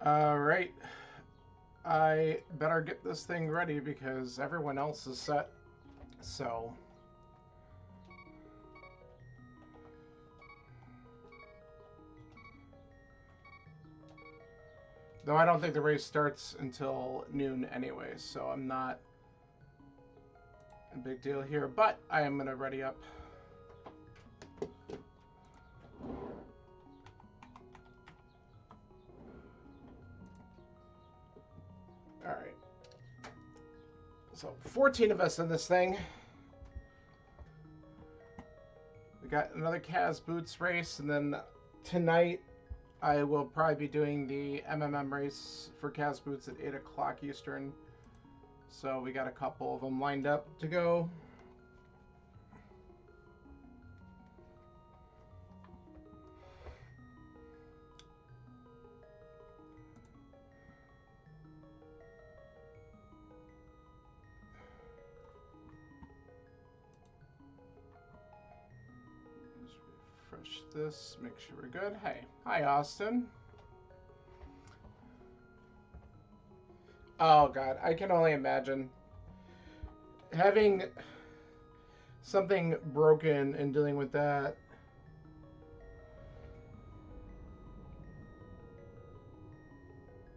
All right. I better get this thing ready because everyone else is set. So, though I don't think the race starts until noon anyway, so I'm not a big deal here, but I am going to ready up. All right. So 14 of us in this thing. We got another Kaz Boots race, and then tonight I will probably be doing the MMM race for Kaz Boots at 8 o'clock Eastern. So we got a couple of them lined up to go. Refresh this, make sure we're good. Hey, hi Austin. Oh god, I can only imagine having something broken and dealing with that.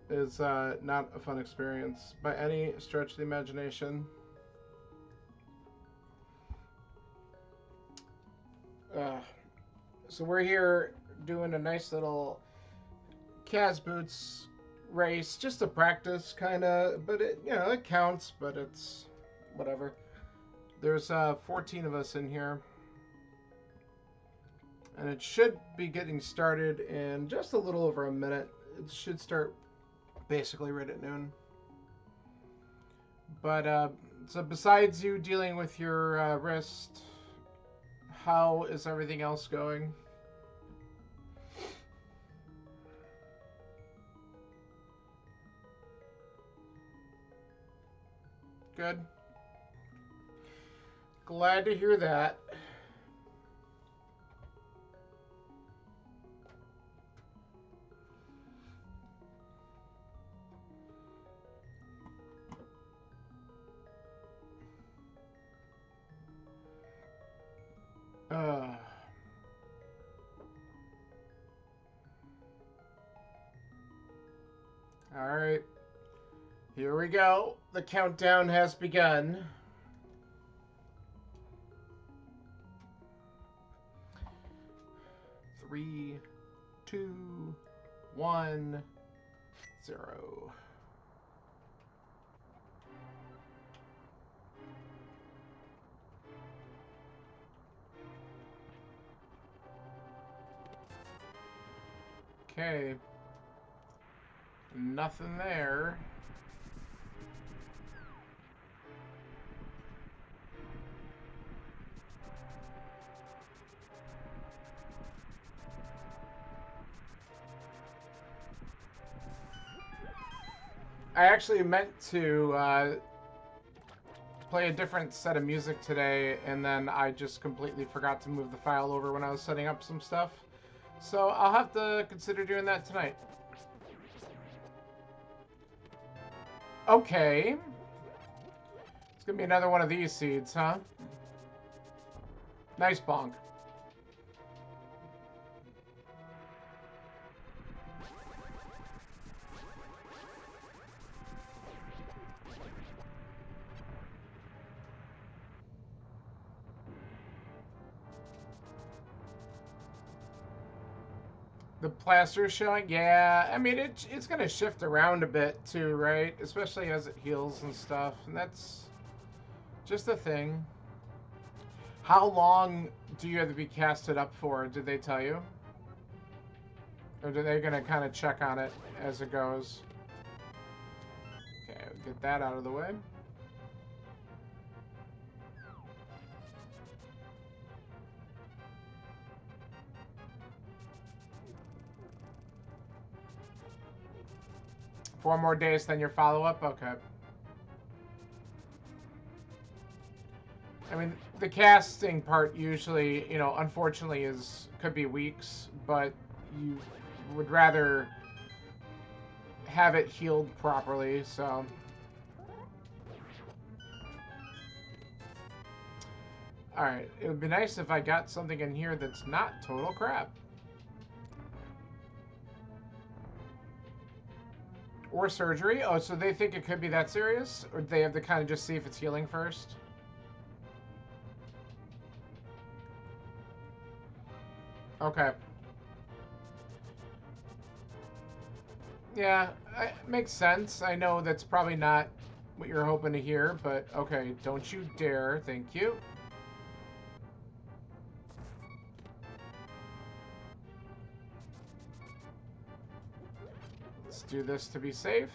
Is not a fun experience by any stretch of the imagination. So we're here doing a nice little Kaz Boots race, just to practice, kind of. But it, you know, it counts. But it's whatever. There's 14 of us in here, and it should be getting started in just a little over a minute. It should start basically right at noon. But so besides you dealing with your wrist, how is everything else going? Good. Glad to hear that. All right. Here we go. The countdown has begun. 3, 2, 1, 0. Okay. Nothing there. I actually meant to play a different set of music today, and then I just completely forgot to move the file over when I was setting up some stuff. So I'll have to consider doing that tonight. Okay. It's gonna be another one of these seeds, huh? Nice bonk. The plaster's showing? Yeah, I mean, it's going to shift around a bit too, right? Especially as it heals and stuff. And that's just a thing. How long do you have to be casted up for? Did they tell you? Or are they going to kind of check on it as it goes? Okay, we'll get that out of the way. Four more days, then your follow-up? Okay. I mean, the casting part usually, you know, unfortunately could be weeks, but you would rather have it healed properly, so. Alright, it would be nice if I got something in here that's not total crap. Or surgery? Oh, so they think it could be that serious? Or do they have to kind of just see if it's healing first? Okay. Yeah, it makes sense. I know that's probably not what you're hoping to hear, but okay, don't you dare. Thank you. Let's do this to be safe.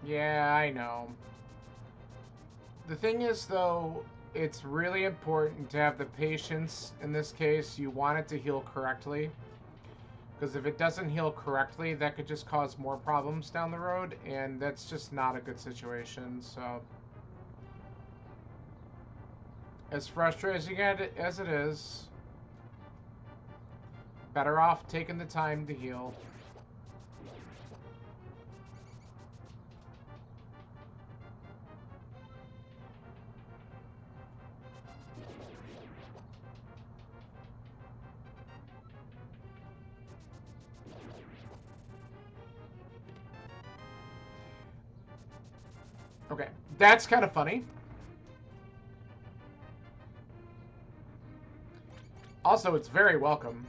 Yeah, I know. The thing is, though, it's really important to have the patience. In this case, you want it to heal correctly. Because if it doesn't heal correctly, that could just cause more problems down the road, and that's just not a good situation, so. As frustrating as it is, better off taking the time to heal. Okay, that's kind of funny. Also, it's very welcome.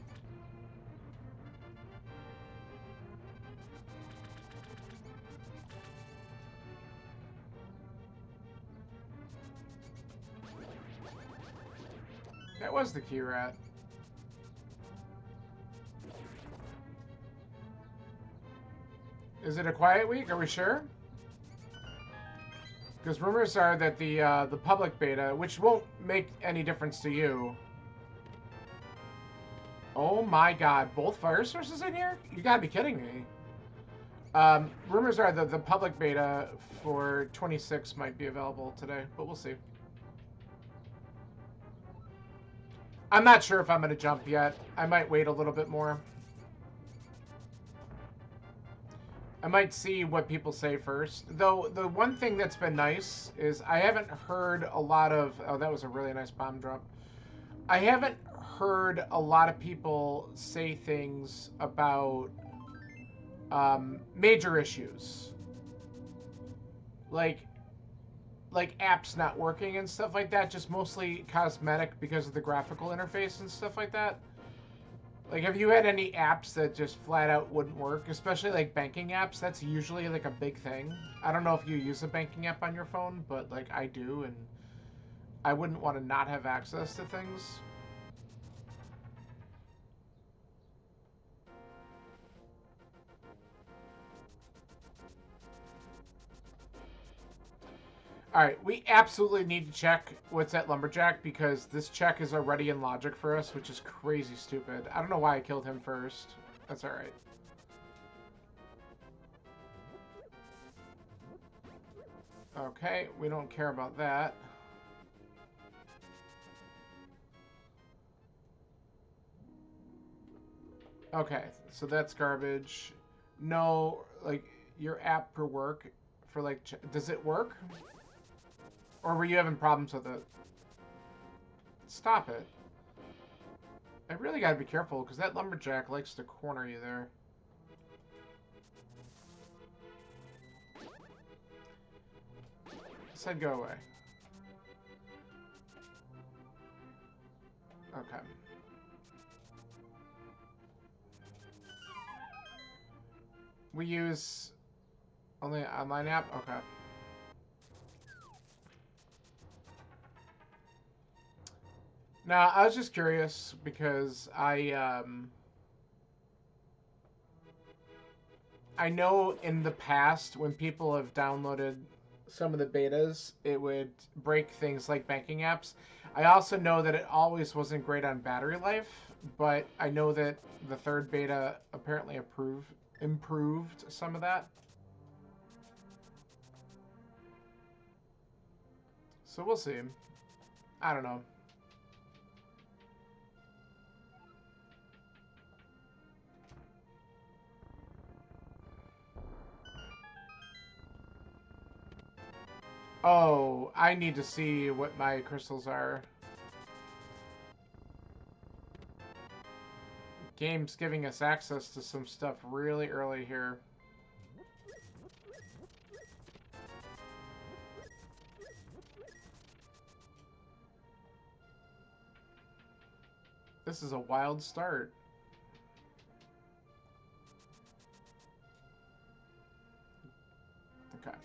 That was the key rat. Is it a quiet week? Are we sure? Because rumors are that the public beta, which won't make any difference to you. Oh my god, both fire sources in here? You gotta be kidding me. Rumors are that the public beta for 26 might be available today, but we'll see. I'm not sure if I'm gonna jump yet. I might wait a little bit more. I might see what people say first. Though, the one thing that's been nice is I haven't heard a lot of... Oh, that was a really nice bomb drop. I haven't heard a lot of people say things about major issues. Like apps not working and stuff like that, just mostly cosmetic because of the graphical interface and stuff like that. Like, have you had any apps that just flat out wouldn't work, especially like banking apps? That's usually like a big thing. I don't know if you use a banking app on your phone, but like I do, and I wouldn't want to not have access to things. Alright, we absolutely need to check what's at Lumberjack because this check is already in logic for us, which is crazy stupid. I don't know why I killed him first. That's alright. Okay, we don't care about that. Okay, so that's garbage. No, like, your app for work, for like, does it work? Or were you having problems with it? Stop it. I really gotta be careful, because that lumberjack likes to corner you there. Said go away. Okay. We use only an online app? Okay. Now, I was just curious because I know in the past when people have downloaded some of the betas, it would break things like banking apps. I also know that it always wasn't great on battery life, but I know that the third beta apparently improved some of that. So we'll see. I don't know. Oh, I need to see what my crystals are. Game's giving us access to some stuff really early here. This is a wild start. Okay.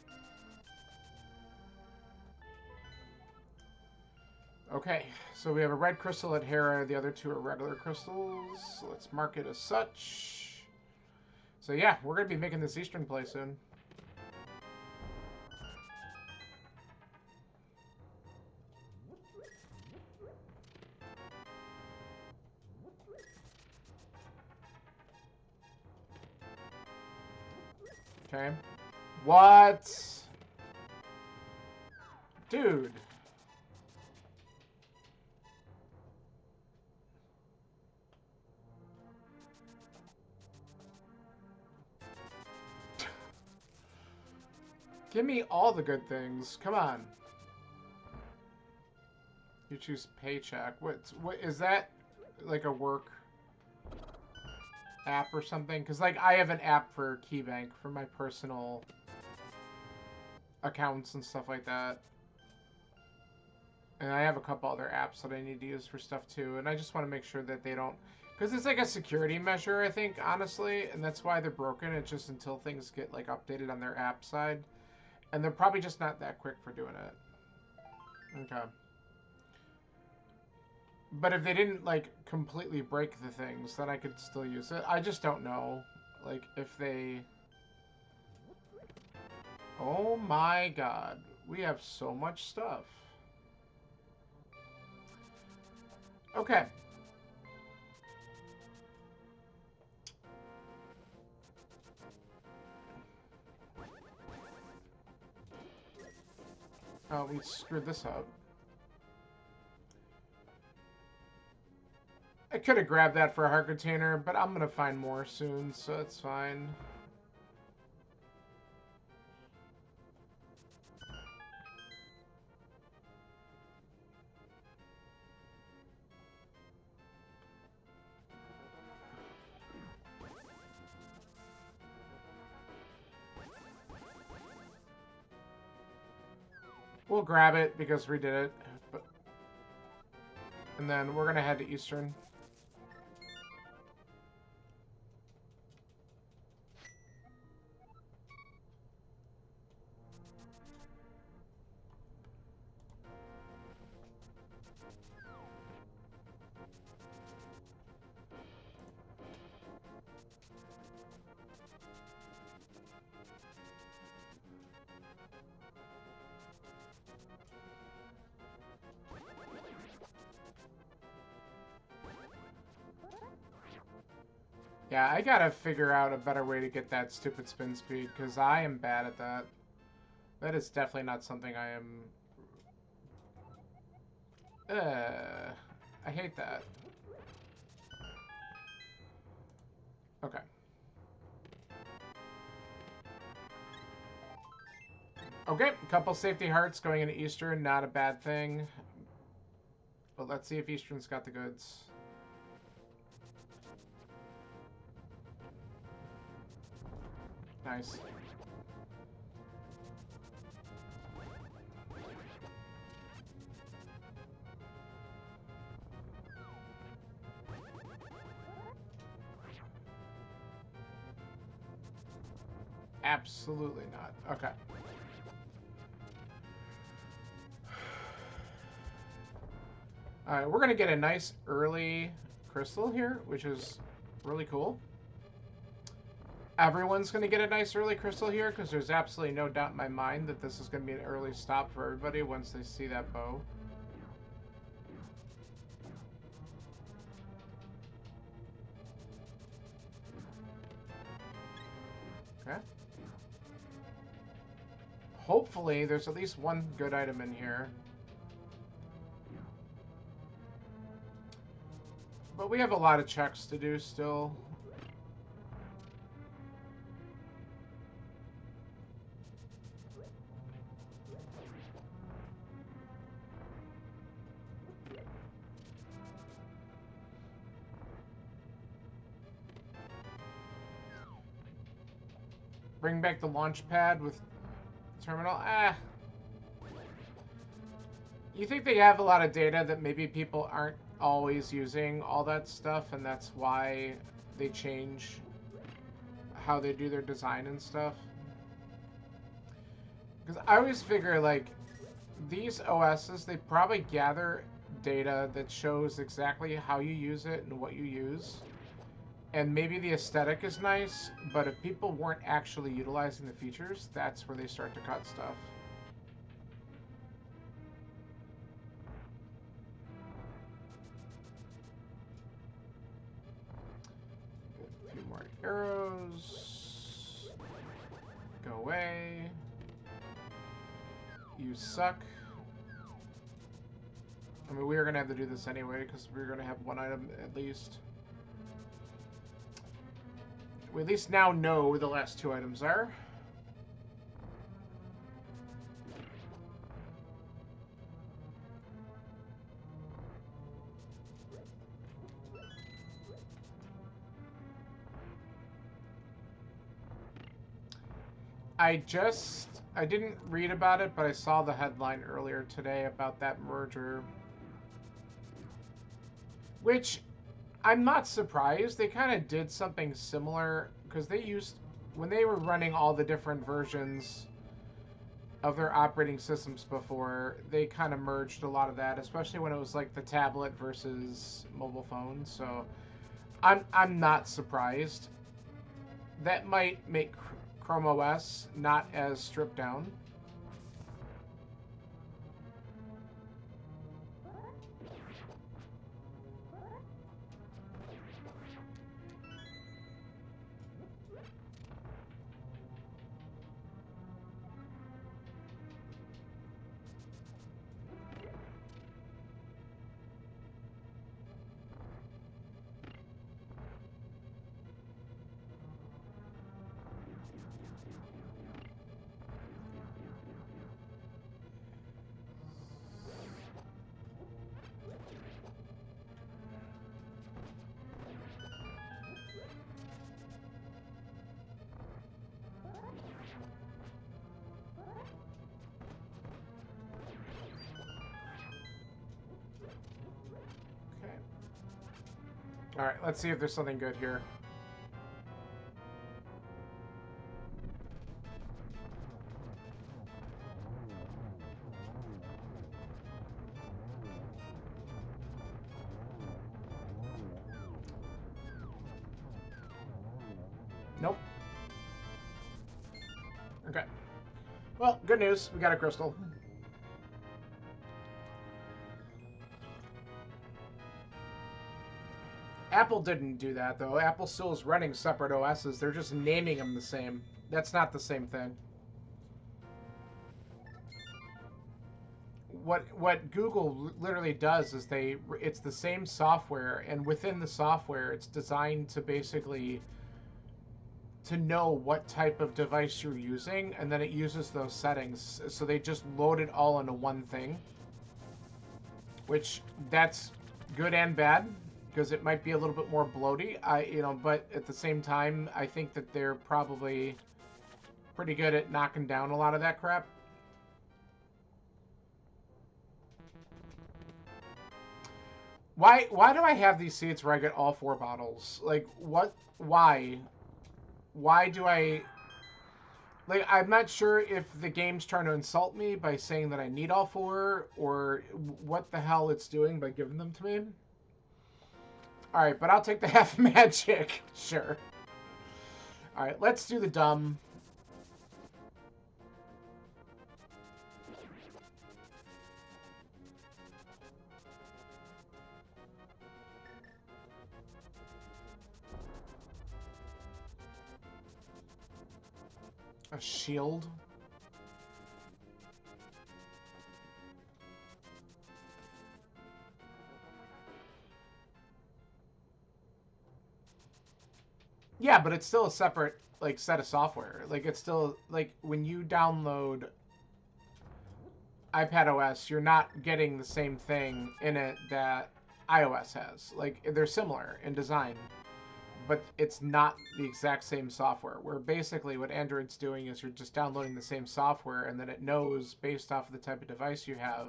Okay, so we have a red crystal at Hera. The other two are regular crystals. Let's mark it as such. So yeah, we're going to be making this Eastern play soon. Okay. What? Dude. Give me all the good things. Come on. You choose paycheck. What is that? Like a work app or something? Because like I have an app for KeyBank for my personal accounts and stuff like that. And I have a couple other apps that I need to use for stuff too. And I just want to make sure that they don't... Because it's like a security measure, I think, honestly. And that's why they're broken. It's just until things get like updated on their app side. And they're probably just not that quick for doing it. Okay. But if they didn't, like, completely break the things, then I could still use it. I just don't know. Like, if they... Oh my god. We have so much stuff. Okay. Oh, we screwed this up. I could have grabbed that for a heart container, but I'm going to find more soon, so it's fine. We'll grab it because we did it. But, and then we're going to head to Eastern. Yeah, I gotta figure out a better way to get that stupid spin speed, because I am bad at that. That is definitely not something I am... I hate that. Okay. Okay, a couple safety hearts going into Eastern, not a bad thing. But let's see if Eastern's got the goods. Nice. Absolutely not. Okay. Alright, we're going to get a nice early crystal here, which is really cool. Everyone's going to get a nice early crystal here, because there's absolutely no doubt in my mind that this is going to be an early stop for everybody once they see that bow. Okay. Hopefully, there's at least one good item in here. But we have a lot of checks to do still. Bring back the launch pad with terminal. You think they have a lot of data that maybe people aren't always using all that stuff, and that's why they change how they do their design and stuff? Because I always figure, like, these OSs, they probably gather data that shows exactly how you use it and what you use. And maybe the aesthetic is nice, but if people weren't actually utilizing the features, that's where they start to cut stuff. A few more arrows. Go away. You suck. I mean, we are going to have to do this anyway, because we're going to have one item at least. We at least now know where the last two items are. I didn't read about it, but I saw the headline earlier today about that merger. Which, I'm not surprised. They kind of did something similar, because they used, when they were running all the different versions of their operating systems before, they kind of merged a lot of that, especially when it was like the tablet versus mobile phone. So I'm not surprised. That might make Chrome OS not as stripped down. Alright, let's see if there's something good here. Nope. Okay. Well, good news. We got a crystal. Apple didn't do that, though. Apple still is running separate OSs. They're just naming them the same. That's not the same thing. What Google literally does is it's the same software, and within the software, it's designed to basically to know what type of device you're using, and then it uses those settings. So they just load it all into one thing, which that's good and bad because it might be a little bit more bloaty. But at the same time, I think that they're probably pretty good at knocking down a lot of that crap. Why do I have these seats where I get all 4 bottles? Like, what? Why? Why do I... Like, I'm not sure if the game's trying to insult me by saying that I need all 4, or what the hell it's doing by giving them to me. Alright, but I'll take the half magic. Sure. Alright, let's do the dumb. A shield. Yeah, but it's still a separate like set of software. Like it's still like when you download iPad OS, you're not getting the same thing in it that iOS has. Like they're similar in design, but it's not the exact same software. Where basically what Android's doing is you're just downloading the same software, and then it knows based off of the type of device you have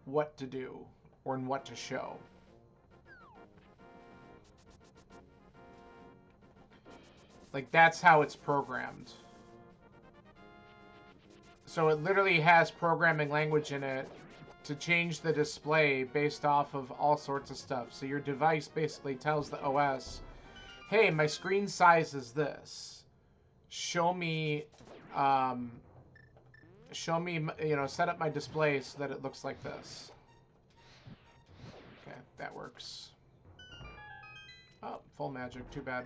what to do or in what to show. Like that's how it's programmed. So it literally has programming language in it to change the display based off of all sorts of stuff. So your device basically tells the OS, hey, my screen size is this. Show me, set up my display so that it looks like this. Okay, that works. Oh, full magic, too bad.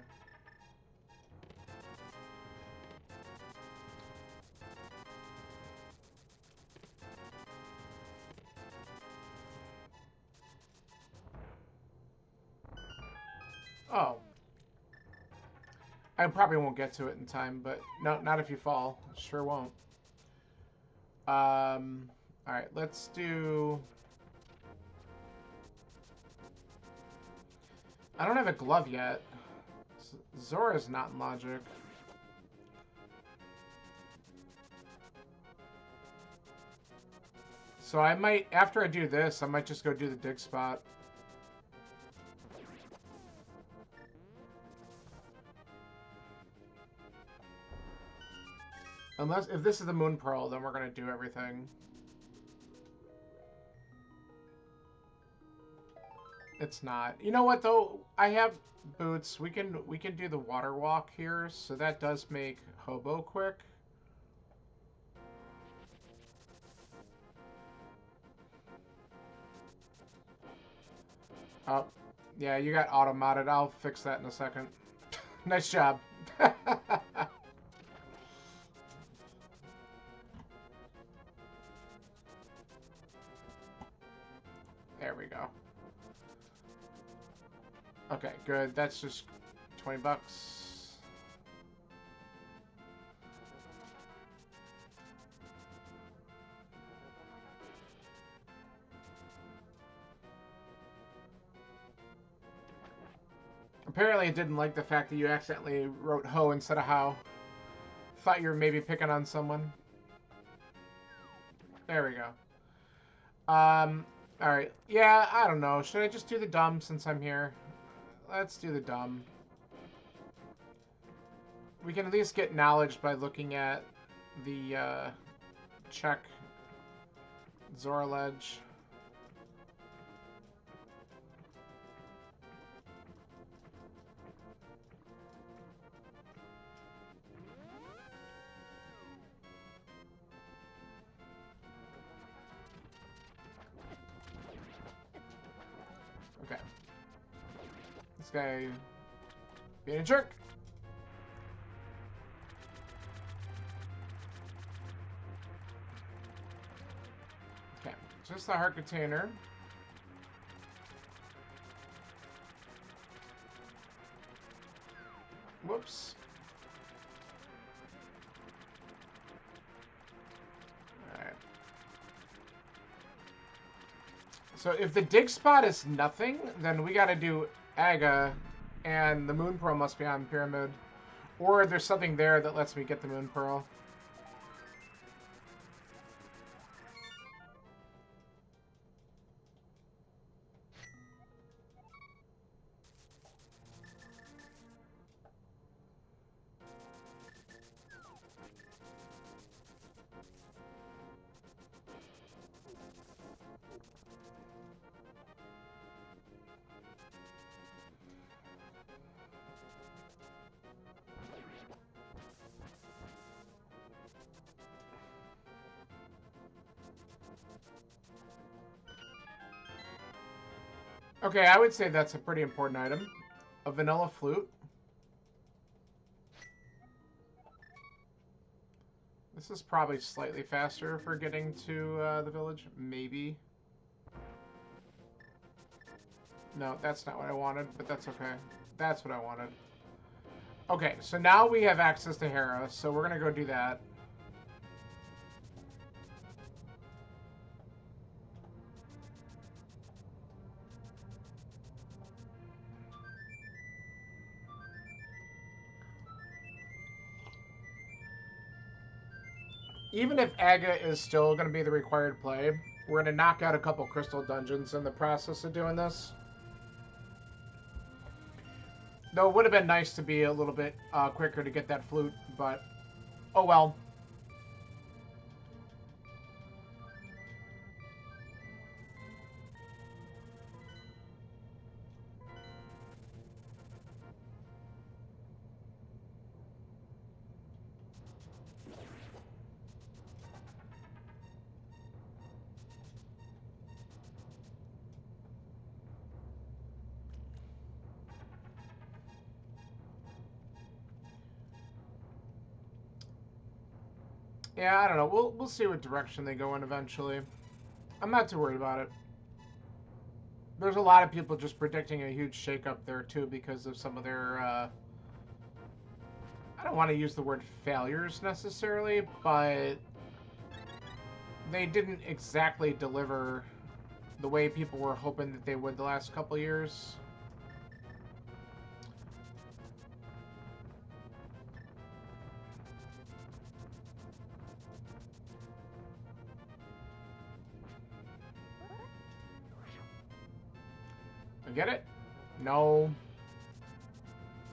Oh. I probably won't get to it in time, but no, not if you fall. Sure won't. Alright, let's do... I don't have a glove yet. Zora's not in logic. So I might, after I do this, I might just go do the dig spot. Unless, if this is the Moon Pearl, then we're gonna do everything. It's not. You know what though? I have boots. We can do the water walk here, so that does make hobo quick. Oh, yeah, you got auto-modded. I'll fix that in a second. Nice job. There we go. Okay, good. That's just 20 bucks. Apparently it didn't like the fact that you accidentally wrote ho instead of how. Thought you were maybe picking on someone. There we go. Alright. Yeah, I don't know. Should I just do the dumb since I'm here? let's do the dumb. We can at least get knowledge by looking at the check Zora Ledge. Okay. This guy being a jerk. Okay, just the heart container. Whoops. Alright. So if the dig spot is nothing, then we gotta do Aga, and the Moon Pearl must be on Pyramid. Or there's something there that lets me get the Moon Pearl. Okay, I would say that's a pretty important item. A vanilla flute. This is probably slightly faster for getting to the village. Maybe. No, that's not what I wanted, but that's okay. That's what I wanted. Okay, so now we have access to Hera, so we're going to go do that. Even if Aga is still going to be the required play, we're going to knock out a couple crystal dungeons in the process of doing this. Though it would have been nice to be a little bit quicker to get that flute, but oh well. Yeah, I don't know. We'll see what direction they go in eventually. I'm not too worried about it. There's a lot of people just predicting a huge shakeup there too because of some of their I don't want to use the word failures necessarily, but they didn't exactly deliver the way people were hoping that they would the last couple years. Get it? No.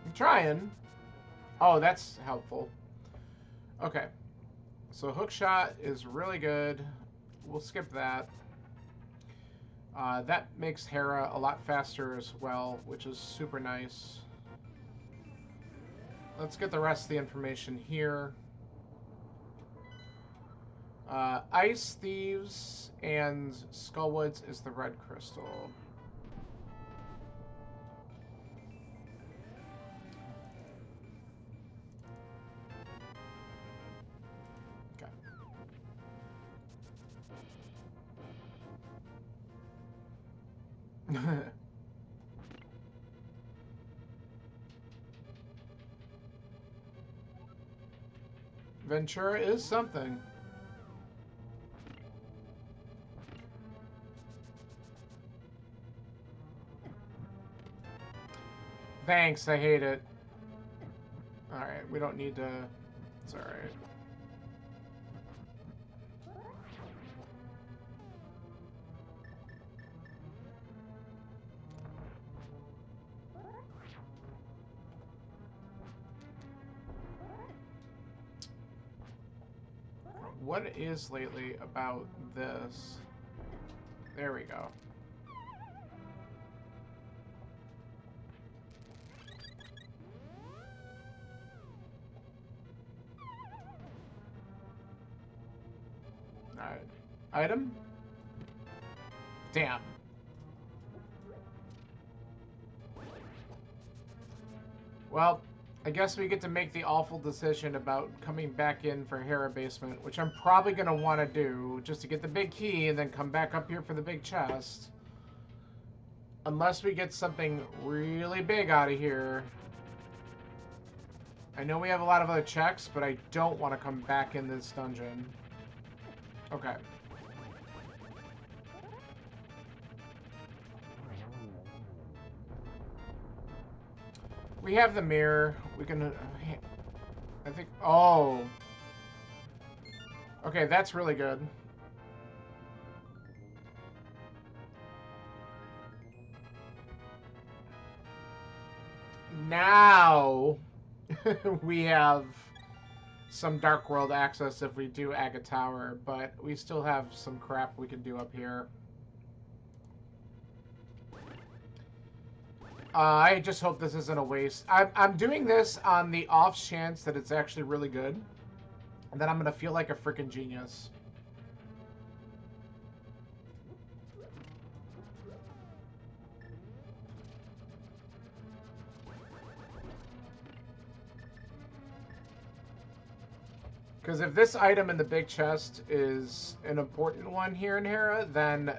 I'm trying. Oh, that's helpful. Okay. So hook shot is really good. We'll skip that. That makes Hera a lot faster as well, which is super nice. Let's get the rest of the information here. Ice Thieves and Skullwoods is the red crystal. Ventura is something. Thanks, I hate it. Alright, we don't need to... It's alright. what is lately about this? There we go. Alright. Item? Damn. Well, I guess we get to make the awful decision about coming back in for Hera Basement, which I'm probably going to want to do just to get the big key and then come back up here for the big chest. Unless we get something really big out of here. I know we have a lot of other checks, but I don't want to come back in this dungeon. Okay. We have the mirror. We can... I think... Oh. Okay, that's really good. Now... we have some Dark World access if we do Aga Tower, but we still have some crap we can do up here. I just hope this isn't a waste. I'm doing this on the off chance that it's actually really good, and then I'm gonna feel like a freaking genius. Because if this item in the big chest is an important one here in Hera, then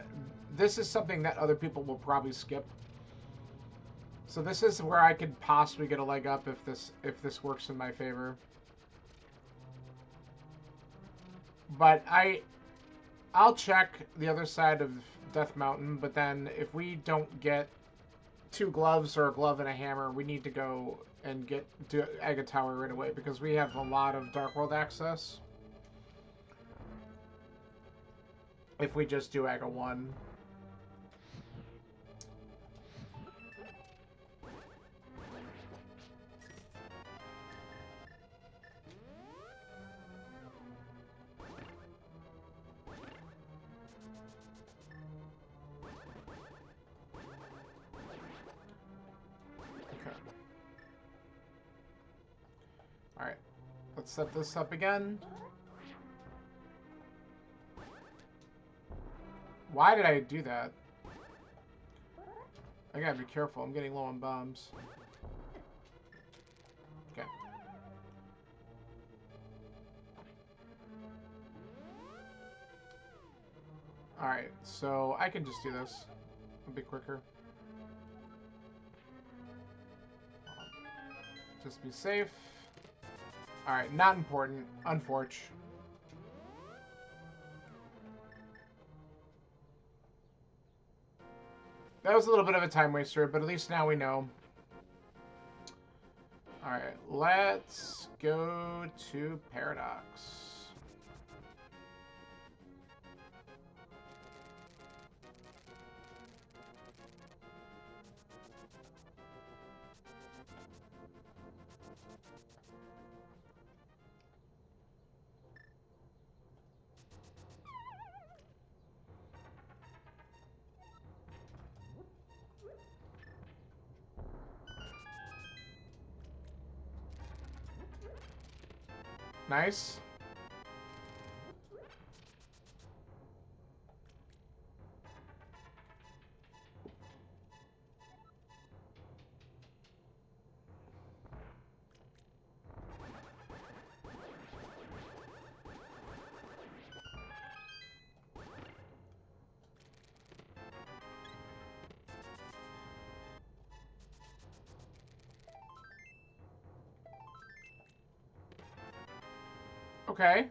this is something that other people will probably skip. So this is where I could possibly get a leg up if this works in my favor. But I'll check the other side of Death Mountain, but then if we don't get 2 gloves or a glove and a hammer, we need to go and get to Aga Tower right away because we have a lot of Dark World access. If we just do Aga 1. Alright, let's set this up again. Why did I do that? I gotta be careful, I'm getting low on bombs. Okay. Alright, so I can just do this. It'll be quicker. Just be safe. Alright, not important. Unfortunate. That was a little bit of a time waster, but at least now we know. Alright, let's go to Paradox. Nice. Okay.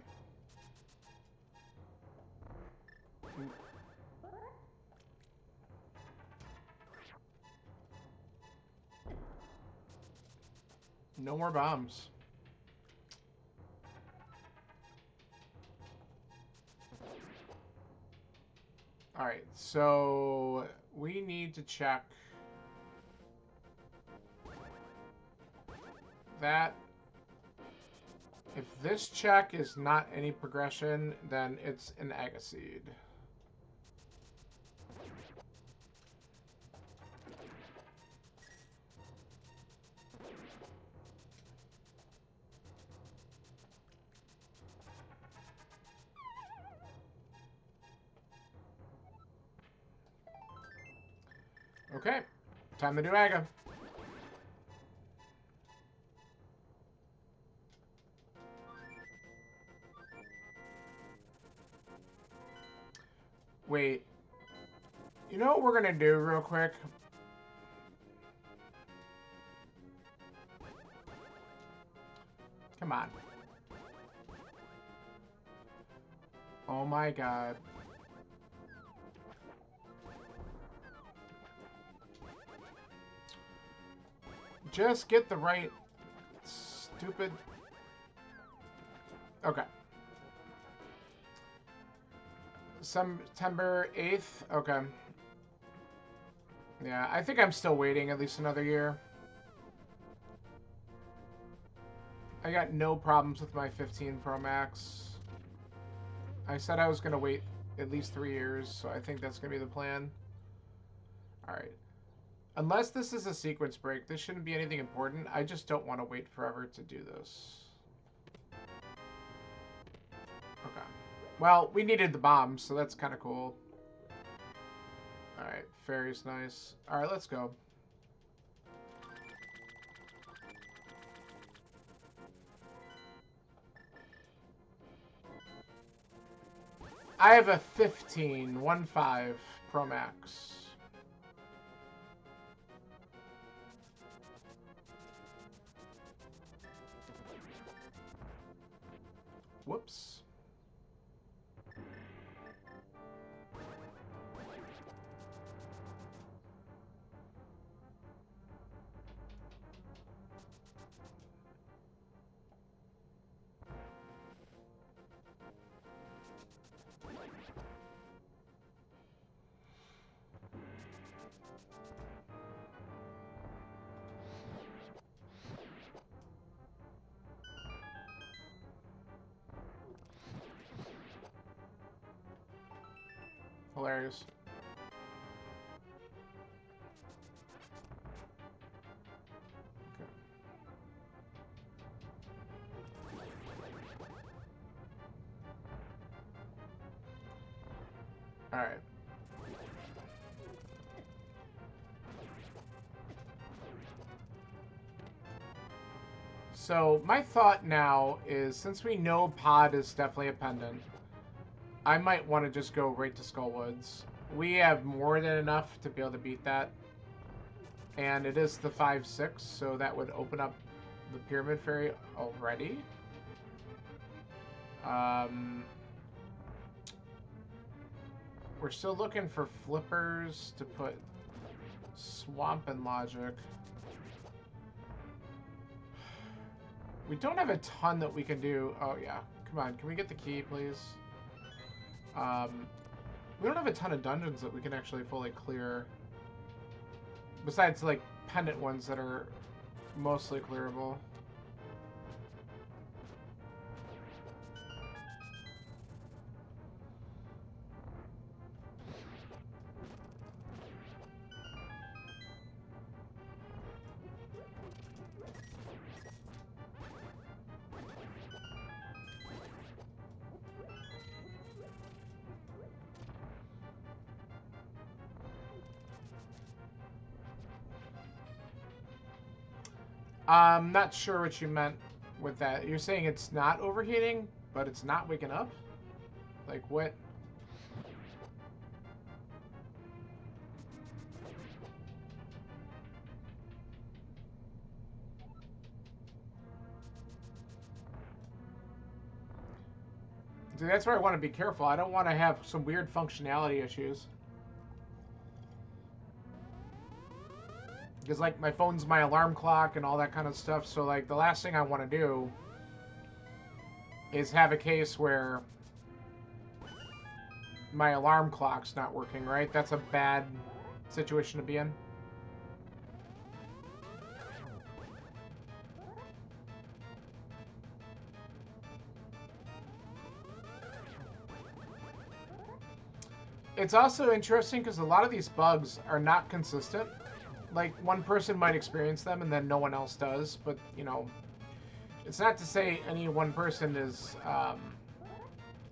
No more bombs. Alright, so we need to check that If this check is not any progression, then it's an Agaseed. Okay, time to do Aga. Wait. You know what we're gonna do real quick? Come on. Oh my god. Just get the right stupid... Okay. September 8th? Okay. Yeah, I think I'm still waiting at least another year. I got no problems with my 15 Pro Max. I said I was going to wait at least 3 years, so I think that's going to be the plan. Alright. Unless this is a sequence break, this shouldn't be anything important. I just don't want to wait forever to do this. Okay. Well, we needed the bombs, so that's kind of cool. Alright, fairy's nice. Alright, let's go. I have a 15 Pro Max. Whoops. Hilarious. Okay. All right. So my thought now is, since we know Pod is definitely a pendant, I might want to just go right to Skullwoods. We have more than enough to be able to beat that. And it is the 5-6, so that would open up the Pyramid Fairy already. We're still looking for flippers to put Swamp and Logic. We don't have a ton that we can do. Oh, yeah. Come on. Can we get the key, please? We don't have a ton of dungeons that we can actually fully clear. Besides, like, pendant ones that are mostly clearable. I'm not sure what you meant with that. You're saying it's not overheating, but it's not waking up? Like, what? See, that's where I want to be careful. I don't want to have some weird functionality issues. Because, like, my phone's my alarm clock and all that kind of stuff. So, like, the last thing I want to do is have a case where my alarm clock's not working, right? That's a bad situation to be in. It's also interesting because a lot of these bugs are not consistent. Like, one person might experience them and then no one else does, but, you know, it's not to say any one person is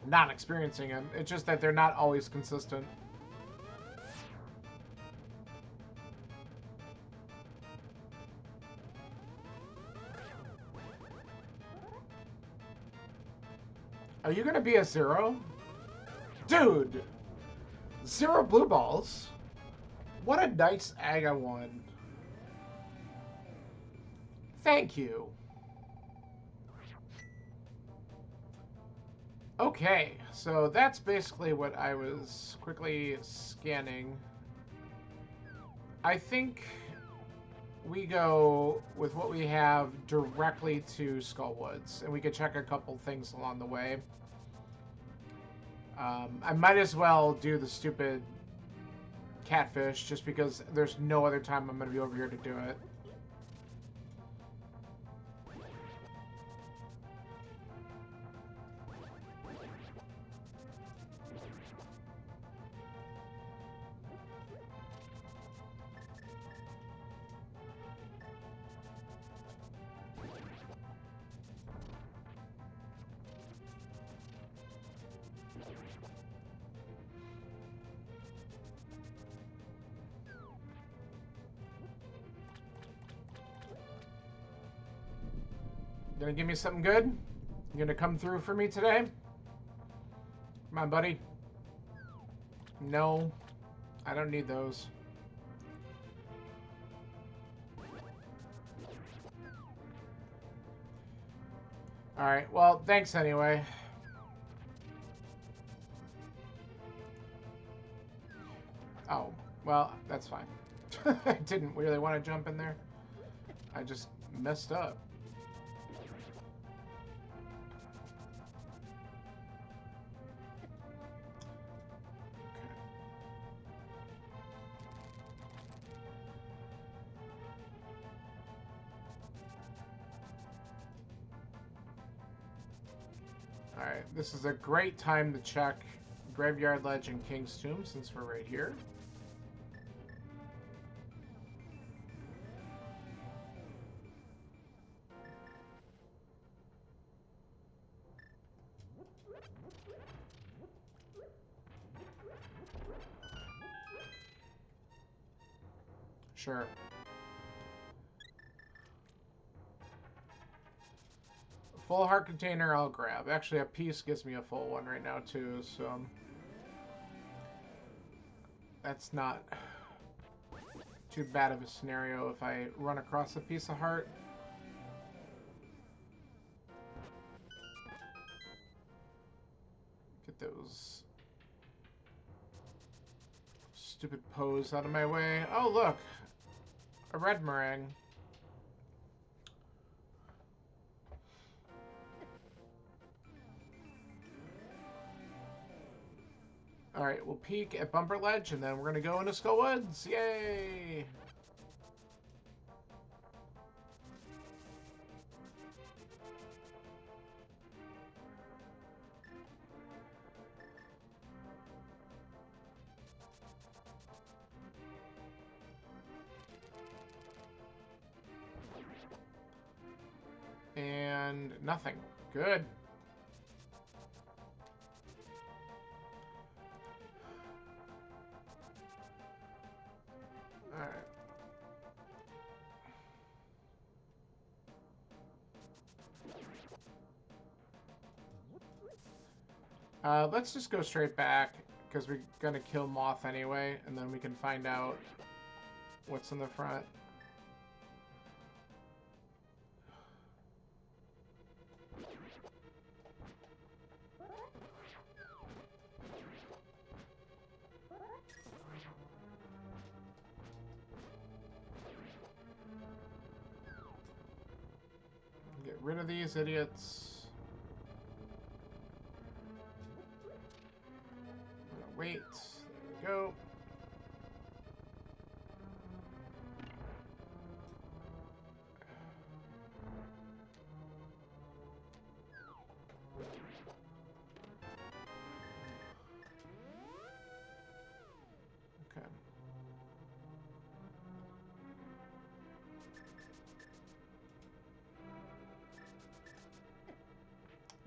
not experiencing them. It's just that they're not always consistent. Are you going to be a 0? Dude! 0 blue balls? What a nice egg I won. Thank you. Okay, so that's basically what I was quickly scanning. I think we go with what we have directly to Skullwoods, and we could check a couple things along the way. I might as well do the stupid catfish just because there's no other time I'm going to be over here to do it. Gonna give me something good? You gonna come through for me today? Come on, buddy. No, I don't need those. Alright, well, thanks anyway. Oh, well, that's fine. I didn't really want to jump in there. I just messed up. Alright, this is a great time to check Graveyard Ledge and King's Tomb since we're right here. Sure. Full heart container I'll grab. Actually, a piece gives me a full one right now too, so that's not too bad of a scenario if I run across a piece of heart. Get those stupid pose out of my way. Oh, look! A red meringue. Alright, we'll peek at Bumper Ledge, and then we're going to go into Skullwoods. Yay! And nothing. Good. Let's just go straight back, because we're going to kill Moth anyway, and then we can find out what's in the front. Get rid of these idiots. Wait, there we go.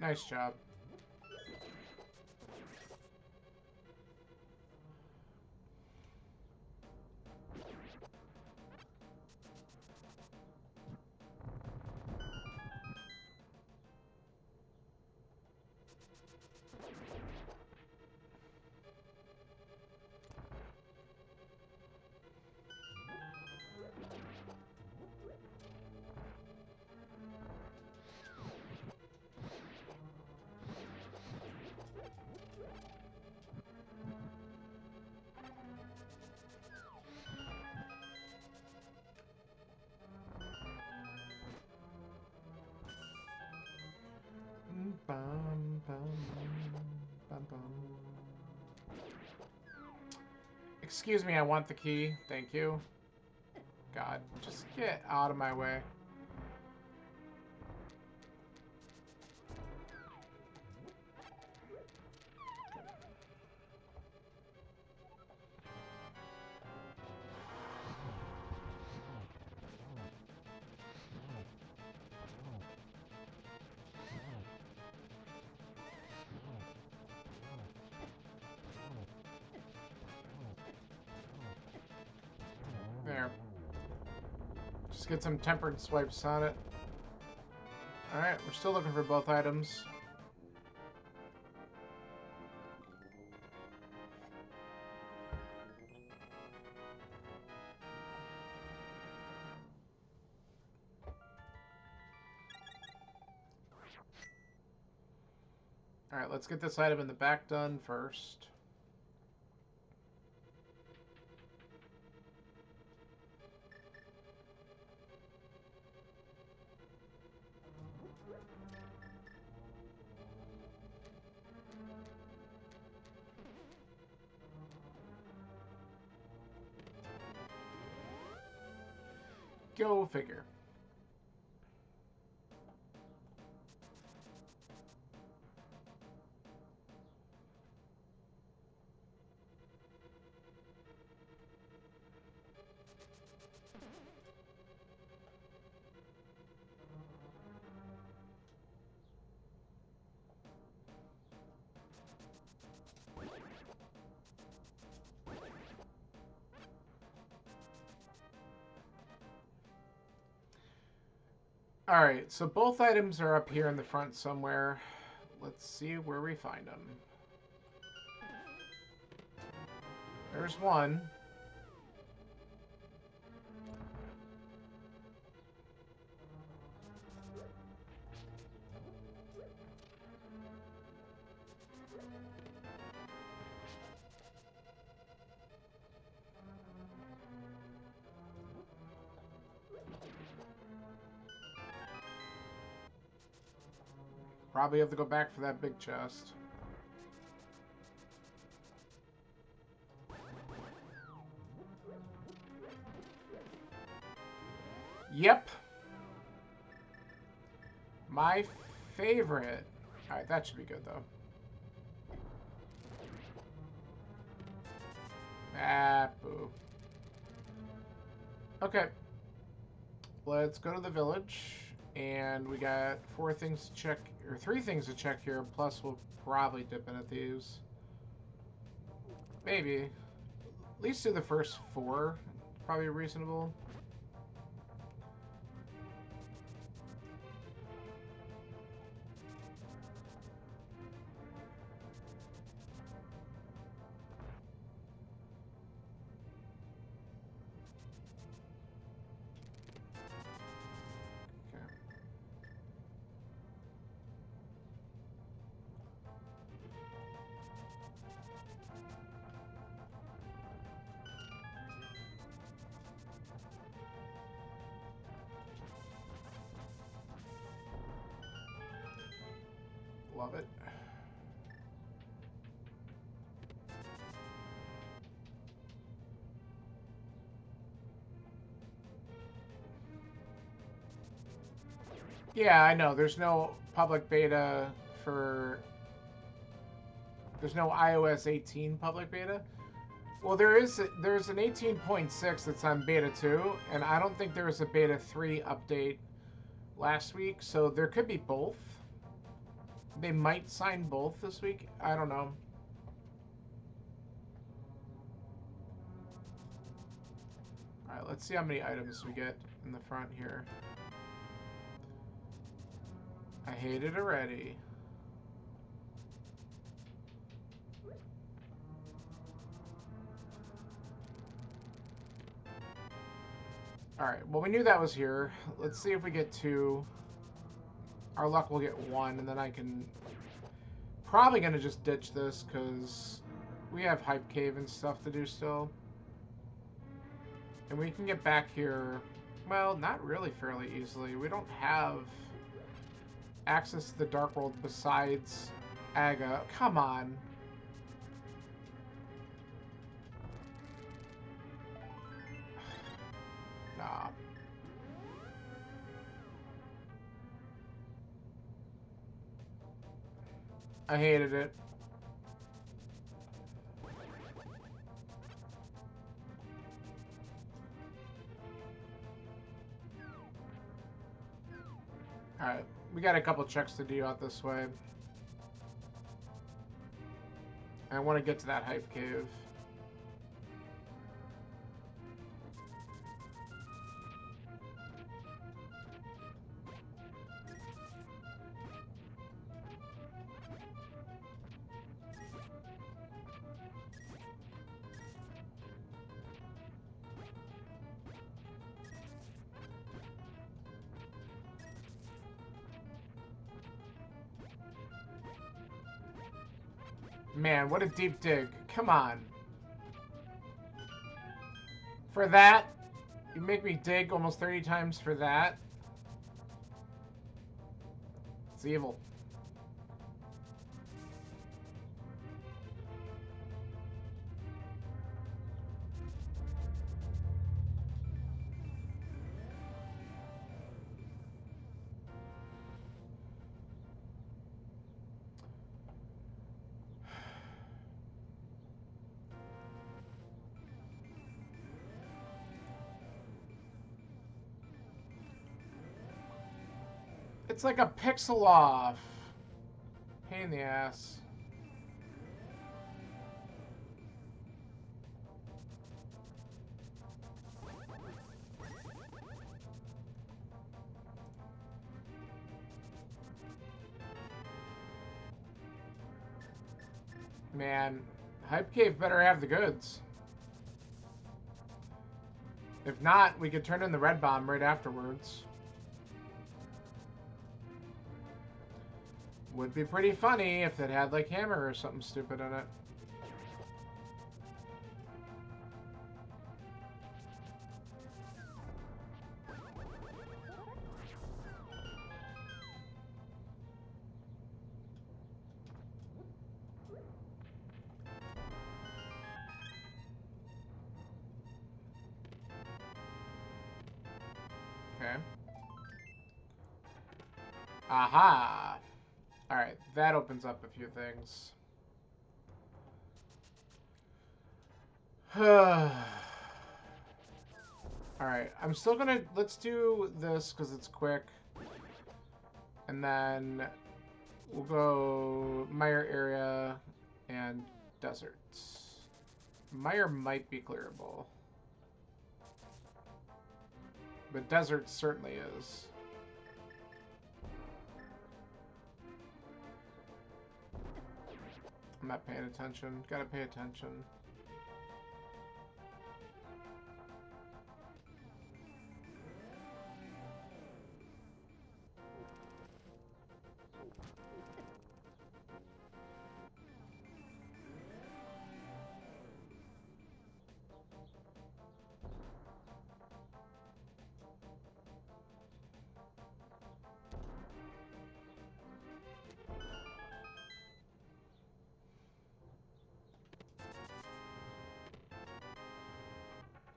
Nice job. Bum, bum, bum, bum. Excuse me, I want the key. Thank you. God, just get out of my way. There. Just get some tempered swipes on it. Alright, we're still looking for both items. Alright, let's get this item in the back done first. Go figure. Alright, so both items are up here in the front somewhere. Let's see where we find them. There's one. Probably have to go back for that big chest. Yep. My favorite. Alright, that should be good, though. Ah, boo. Okay. Let's go to the village. And we got 4 things to check, or 3 things to check here, plus we'll probably dip in at these. Maybe. At least do the first 4. Probably reasonable. Love it. Yeah, I know. There's no public beta for... There's no iOS 18 public beta. Well, there's an 18.6 that's on beta 2, and I don't think there was a beta 3 update last week, so there could be both. They might sign both this week. I don't know. Alright, let's see how many items we get in the front here. I hate it already. Alright, well, we knew that was here. Let's see if we get 2. Our luck will get 1, and then I can... Probably gonna just ditch this, because we have Hype Cave and stuff to do still. And we can get back here, well, not really fairly easily. We don't have access to the Dark World besides Aga. Come on. Nah. I hated it. Alright, we got a couple checks to do out this way. I want to get to that Hype Cave. Man, what a deep dig. Come on. For that? You make me dig almost 30 times for that? It's evil. It's like a pixel off. Pain in the ass. Man, Hype Cave better have the goods. If not, we could turn in the red bomb right afterwards. Would be pretty funny if it had like hammer or something stupid in it. Okay. Aha! Alright, that opens up a few things. Alright, I'm still gonna... Let's do this because it's quick. And then we'll go Mire area and deserts. Mire might be clearable. But desert certainly is. I'm not paying attention. Gotta pay attention.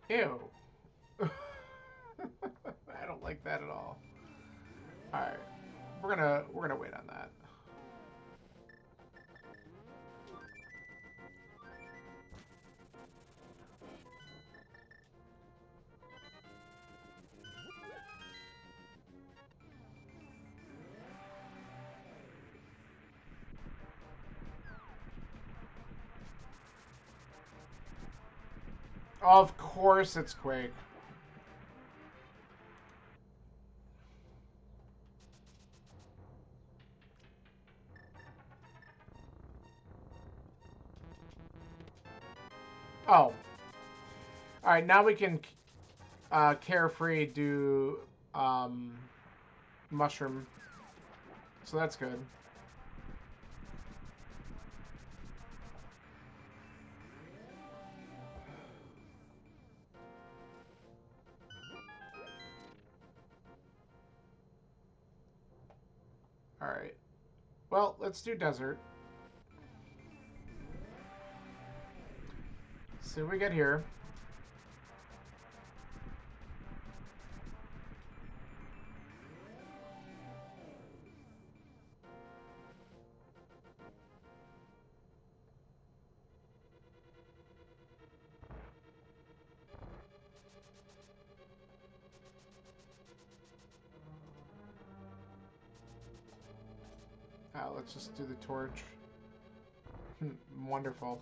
Ew. I don't like that at all. Alright. We're gonna wait on that. Of course it's Quake. Oh. Alright, now we can carefree do mushroom. So that's good. Alright. Well, let's do desert. See what we get here. Let's just do the torch. Wonderful.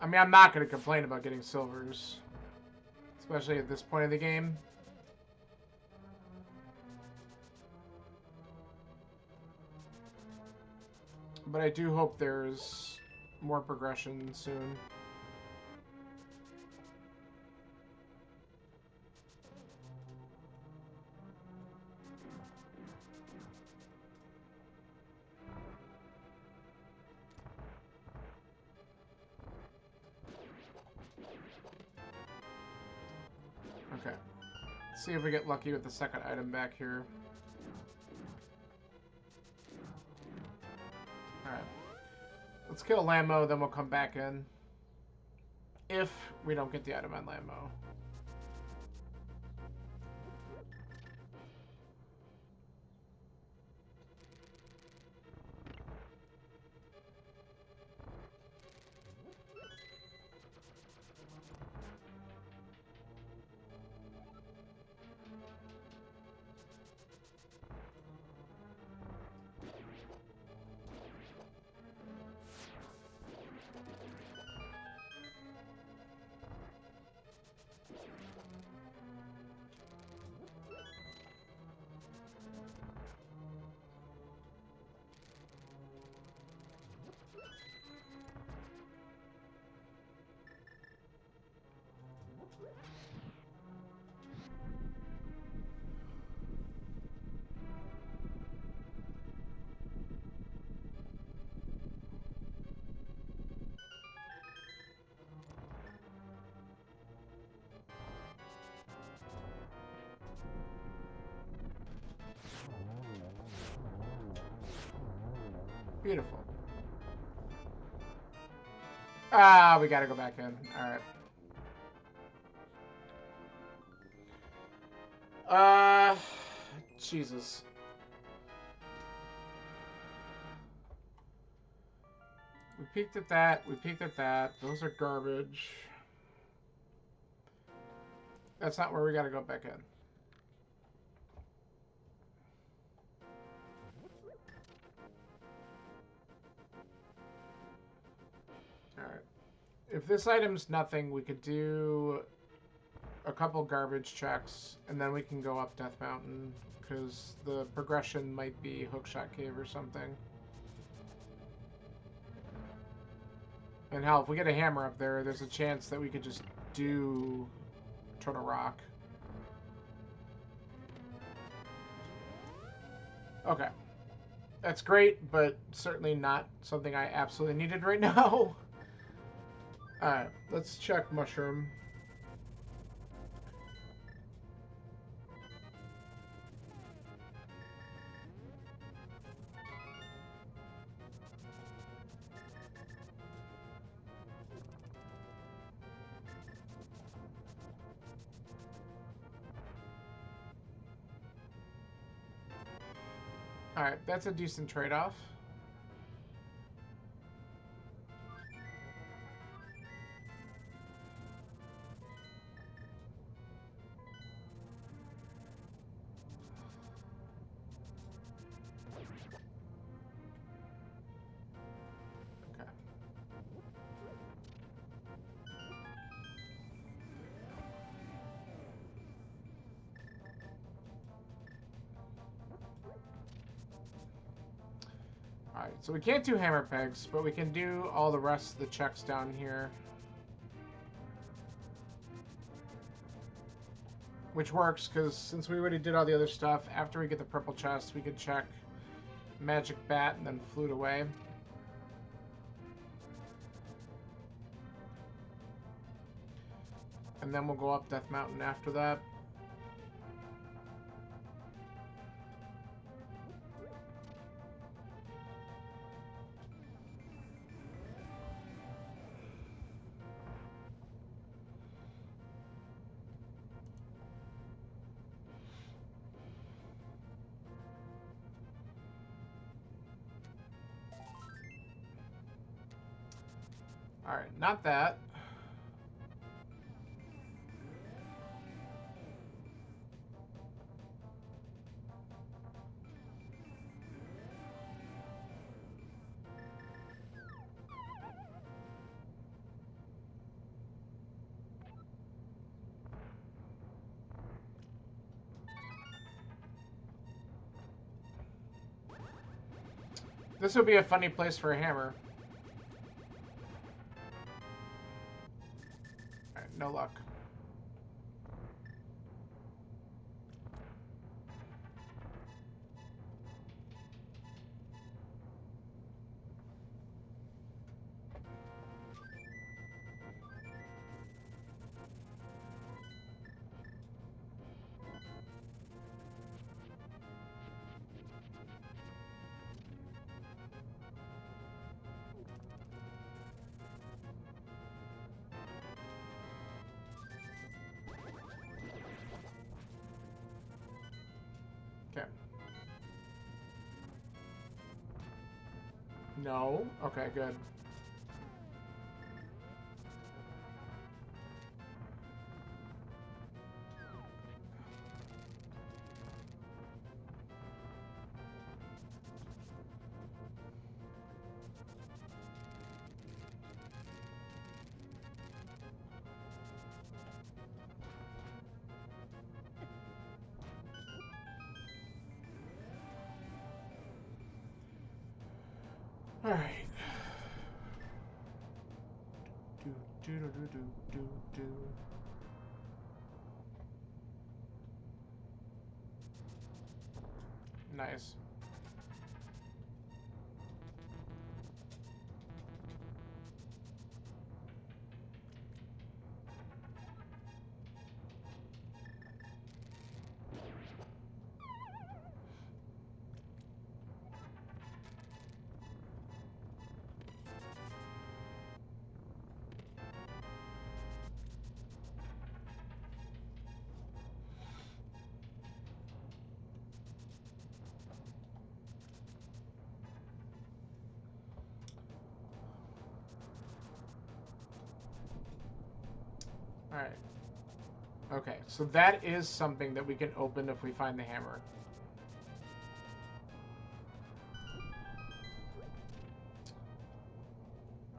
I mean, I'm not going to complain about getting silvers. Especially at this point of the game. But I do hope there's more progression soon. Okay. Let's see if we get lucky with the second item back here. Alright. Let's kill Lammo, then we'll come back in. If we don't get the item on Lammo. Beautiful. Ah, we gotta go back in. Alright. Jesus. We peeked at that. We peeked at that. Those are garbage. That's not where we gotta go back in. Alright. If this item's nothing, we could do a couple garbage checks, and then we can go up Death Mountain, because the progression might be Hookshot Cave or something. And hell, if we get a hammer up there, there's a chance that we could just do Turtle Rock. Okay. That's great, but certainly not something I absolutely needed right now. Alright, let's check Mushroom. Alright, that's a decent trade-off. Okay. Alright, so we can't do hammer pegs, but we can do all the rest of the checks down here. Which works, because since we already did all the other stuff, after we get the purple chest, we could check magic bat and then flute away. And then we'll go up Death Mountain after that. Alright, not that. This would be a funny place for a hammer. Alright, no luck. Okay. No? Okay, good. All right. Do. Nice. Alright. Okay, so that is something that we can open if we find the hammer.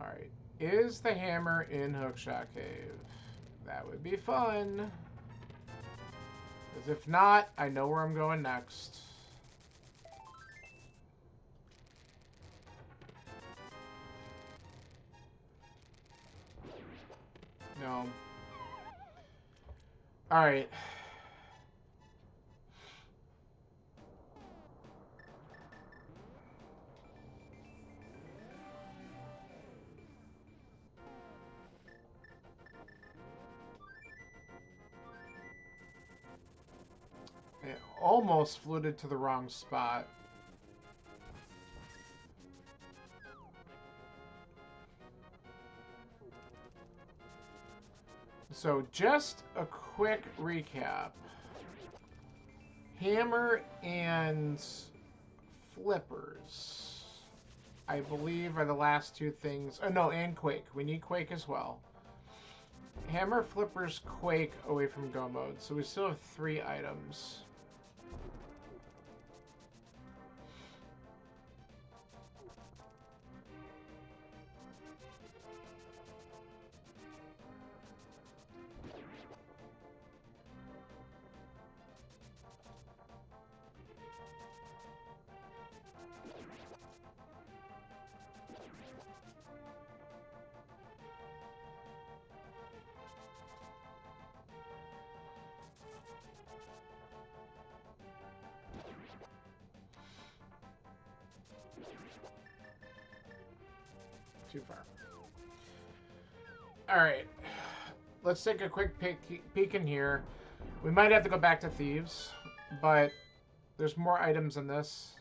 Alright. Is the hammer in Hookshot Cave? That would be fun. Because if not, I know where I'm going next. No. Alright. It almost fluted to the wrong spot. So just a quick recap. Hammer and flippers, I believe, are the last two things. Oh, no, and Quake. We need Quake as well. Hammer, flippers, Quake away from go mode. So we still have 3 items. too far. Alright. Let's take a quick peek in here. We might have to go back to Thieves, but there's more items in this.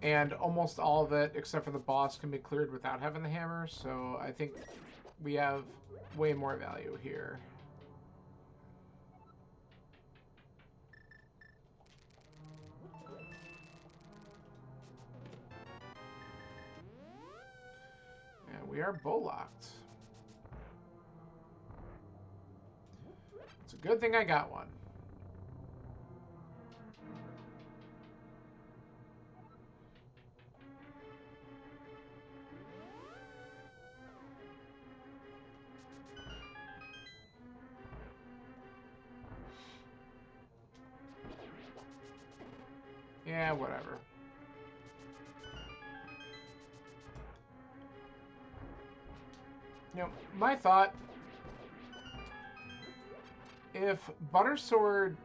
And almost all of it, except for the boss, can be cleared without having the hammer, so I think we have way more value here. And we are bow-locked. It's a good thing I got one. Yeah, whatever. You know, my thought, if Butter Sword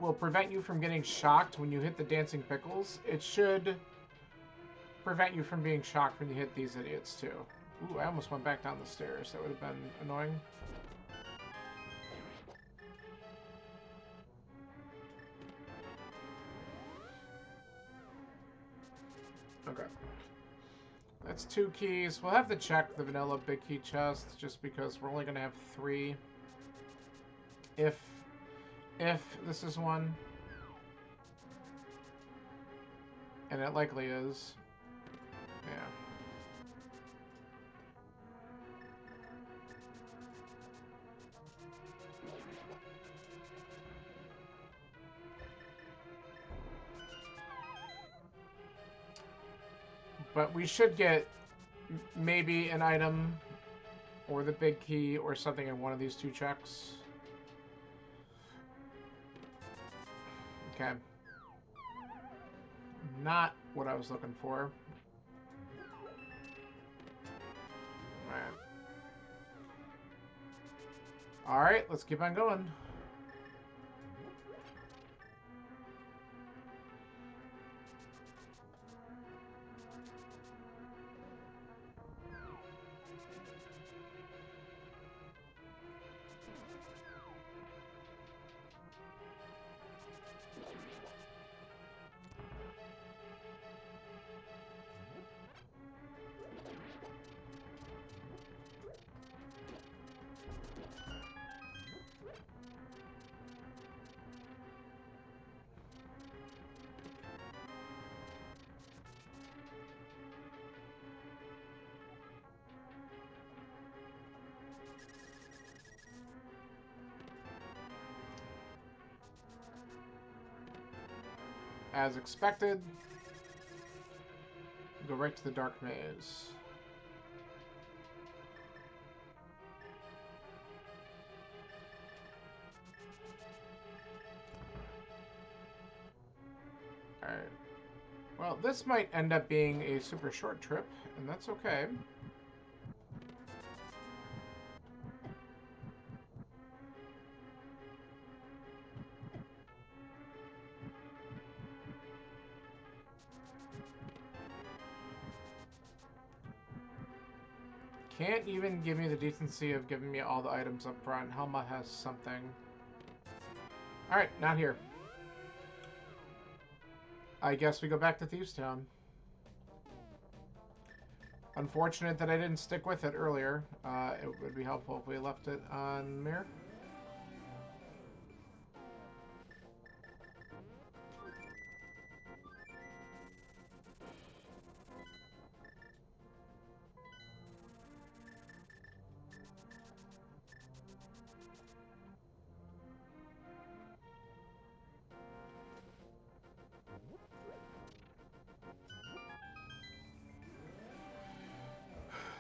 will prevent you from getting shocked when you hit the dancing pickles, it should prevent you from being shocked when you hit these idiots too. Ooh, I almost went back down the stairs. That would have been annoying. Okay. That's 2 keys. We'll have to check the vanilla big key chest just because we're only going to have 3. If this is one. And it likely is. Yeah. But we should get maybe an item or the big key or something in one of these 2 checks. Okay. Not what I was looking for. Alright. Alright, let's keep on going. As expected, go right to the dark maze. Alright. Well, this might end up being a super short trip, and that's okay. Can't even give me the decency of giving me all the items up front. Helma has something. Alright, not here. I guess we go back to Thieves Town. Unfortunate that I didn't stick with it earlier. It would be helpful if we left it on Mirror.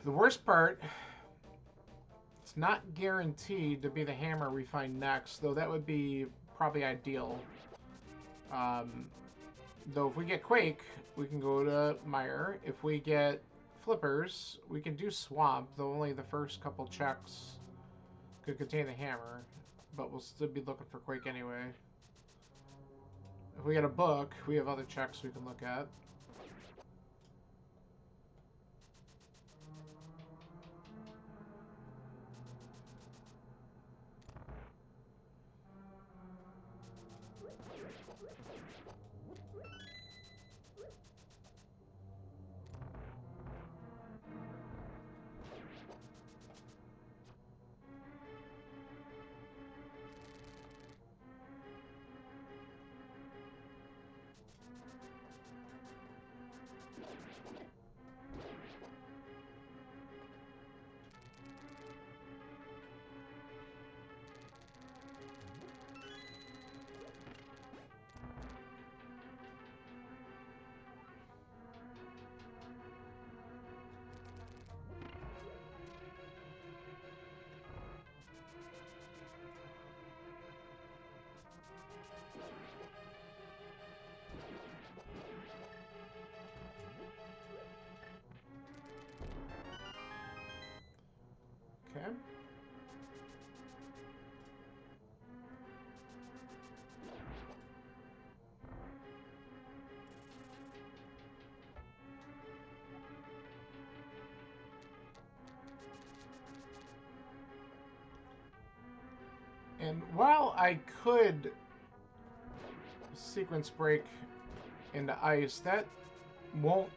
The worst part, it's not guaranteed to be the hammer we find next, though that would be probably ideal. Though if we get Quake, we can go to Mire. If we get Flippers, we can do Swamp, though only the first couple checks could contain the hammer. But we'll still be looking for Quake anyway. If we get a book, we have other checks we can look at. Okay. And while I could sequence break into ice, that won't...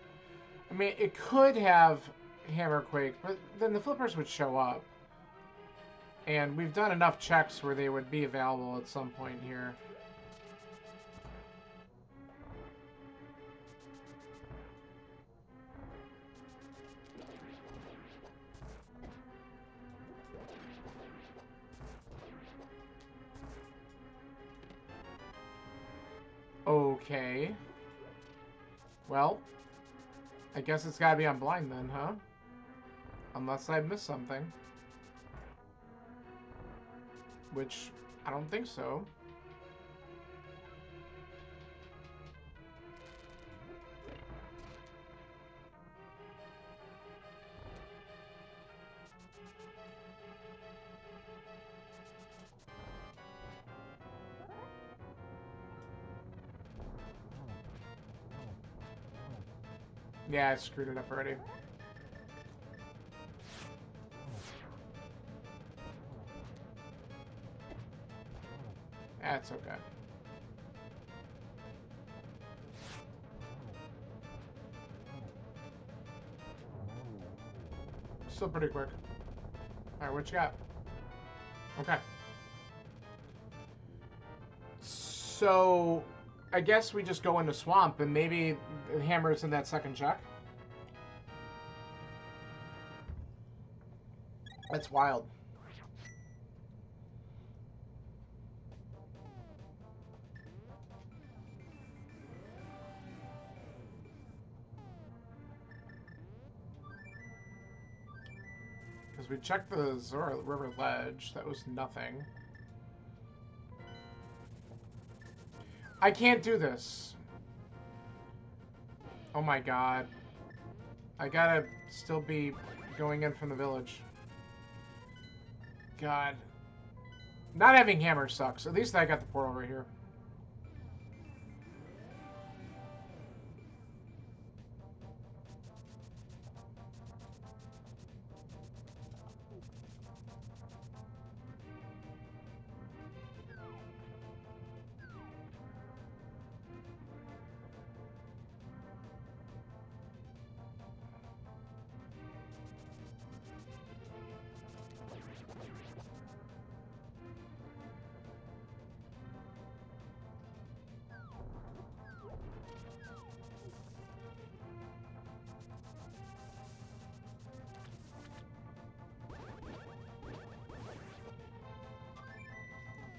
I mean, it could have Hammerquake, but then the flippers would show up. And we've done enough checks where they would be available at some point here. Okay. Well, I guess it's gotta be on blind then, huh? Unless I missed something. Which, I don't think so. Yeah, I screwed it up already. That's okay. Still pretty quick. Alright, what you got? Okay. So, I guess we just go into Swamp, and maybe the hammer's in that second check. That's wild. Because we checked the Zora River Ledge. That was nothing. I can't do this. Oh my god. I gotta still be going in from the village. God. Not having hammer sucks. At least I got the portal right here.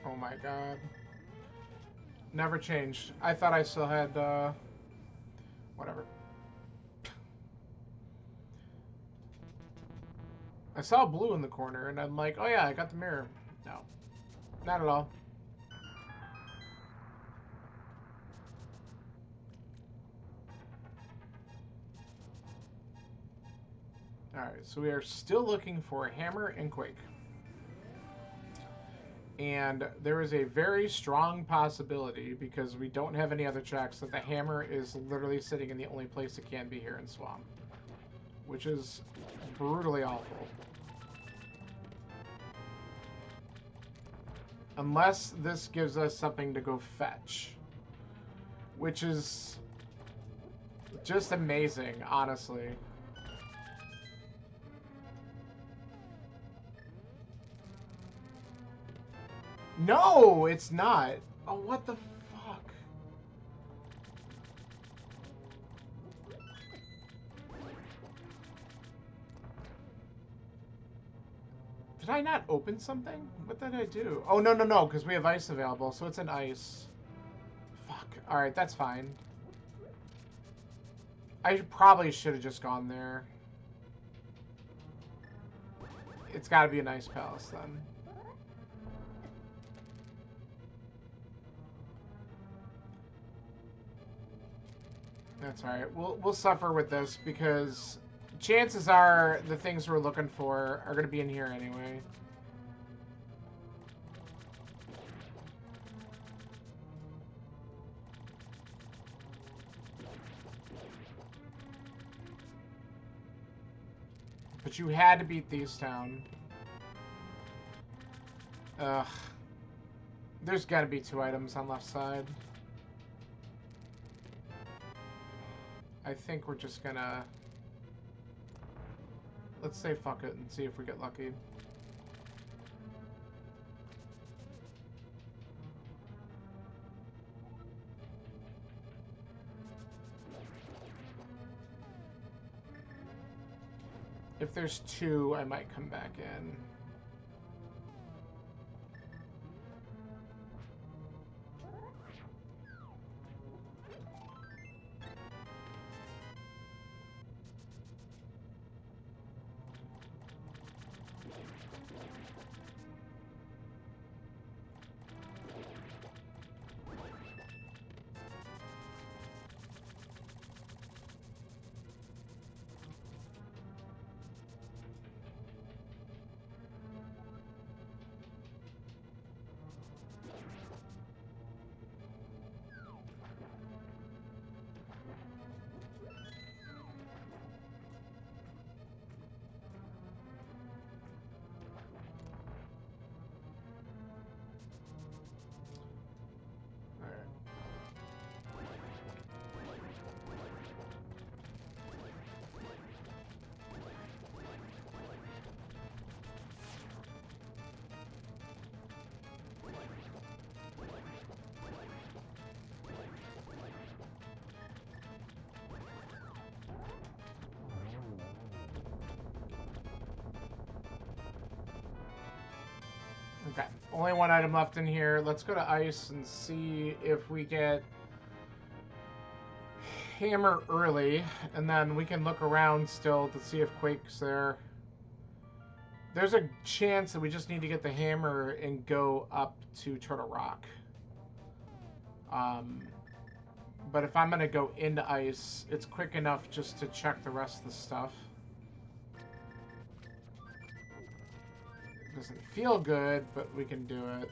Oh my god. Never changed. I thought I still had, whatever. I saw blue in the corner, and I'm like, oh yeah, I got the mirror. No. Not at all. Alright, so we are still looking for Hammer and Quake. And there is a very strong possibility, because we don't have any other checks, that the hammer is literally sitting in the only place it can be here in Swamp. Which is brutally awful. Unless this gives us something to go fetch. which is just amazing, honestly. No, it's not. Oh, what the fuck? Did I not open something? What did I do? Oh, no, no, no, because we have ice available, so it's an ice. Fuck. Alright, that's fine. I probably should have just gone there. It's got to be an ice palace, then. That's alright. We'll suffer with this, because chances are the things we're looking for are going to be in here anyway. But you had to beat these down. Ugh. There's got to be 2 items on left side. I think we're just gonna... Let's say fuck it and see if we get lucky. If there's 2, I might come back in. Okay, only 1 item left in here. Let's go to ice and see if we get hammer early, and then we can look around still to see if Quake's there. There's a chance that we just need to get the hammer and go up to Turtle Rock. But if I'm going to go into ice, it's quick enough just to check the rest of the stuff. Doesn't feel good, but we can do it.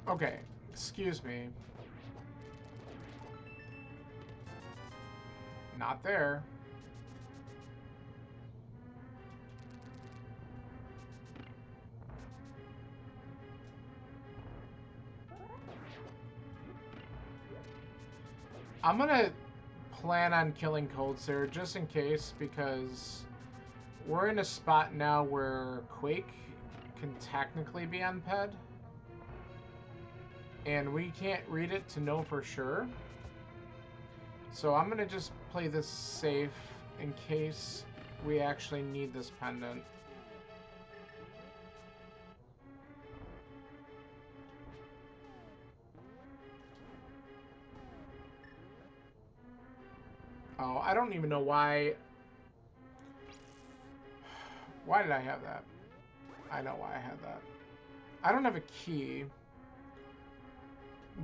Okay, excuse me. Not there. I'm gonna plan on killing Cold Stare just in case, because we're in a spot now where Quake can technically be unped. And we can't read it to know for sure. So I'm going to just play this safe in case we actually need this pendant. Oh, I don't even know why. Why did I have that? I know why I had that. I don't have a key.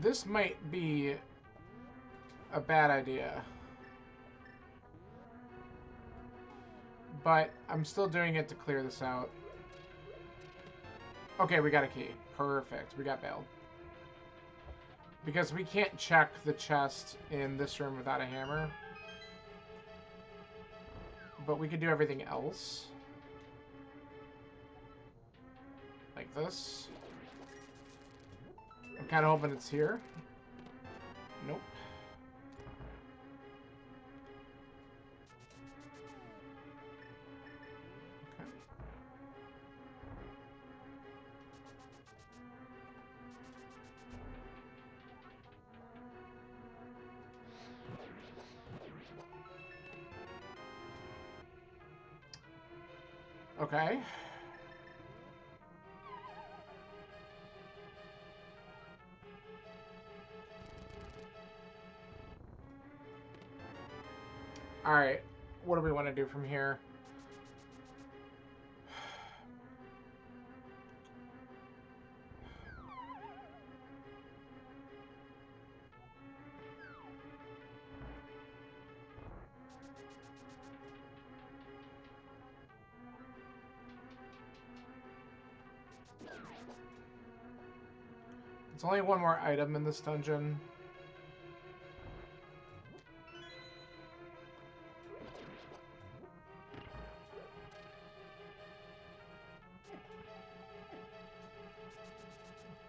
This might be a bad idea. But I'm still doing it to clear this out. Okay, we got a key. Perfect. We got bailed. Because we can't check the chest in this room without a hammer. But we can do everything else. Like this. I'm kind of hoping it's here. Nope. Okay. Okay. Alright. What do we want to do from here? It's only one more item in this dungeon.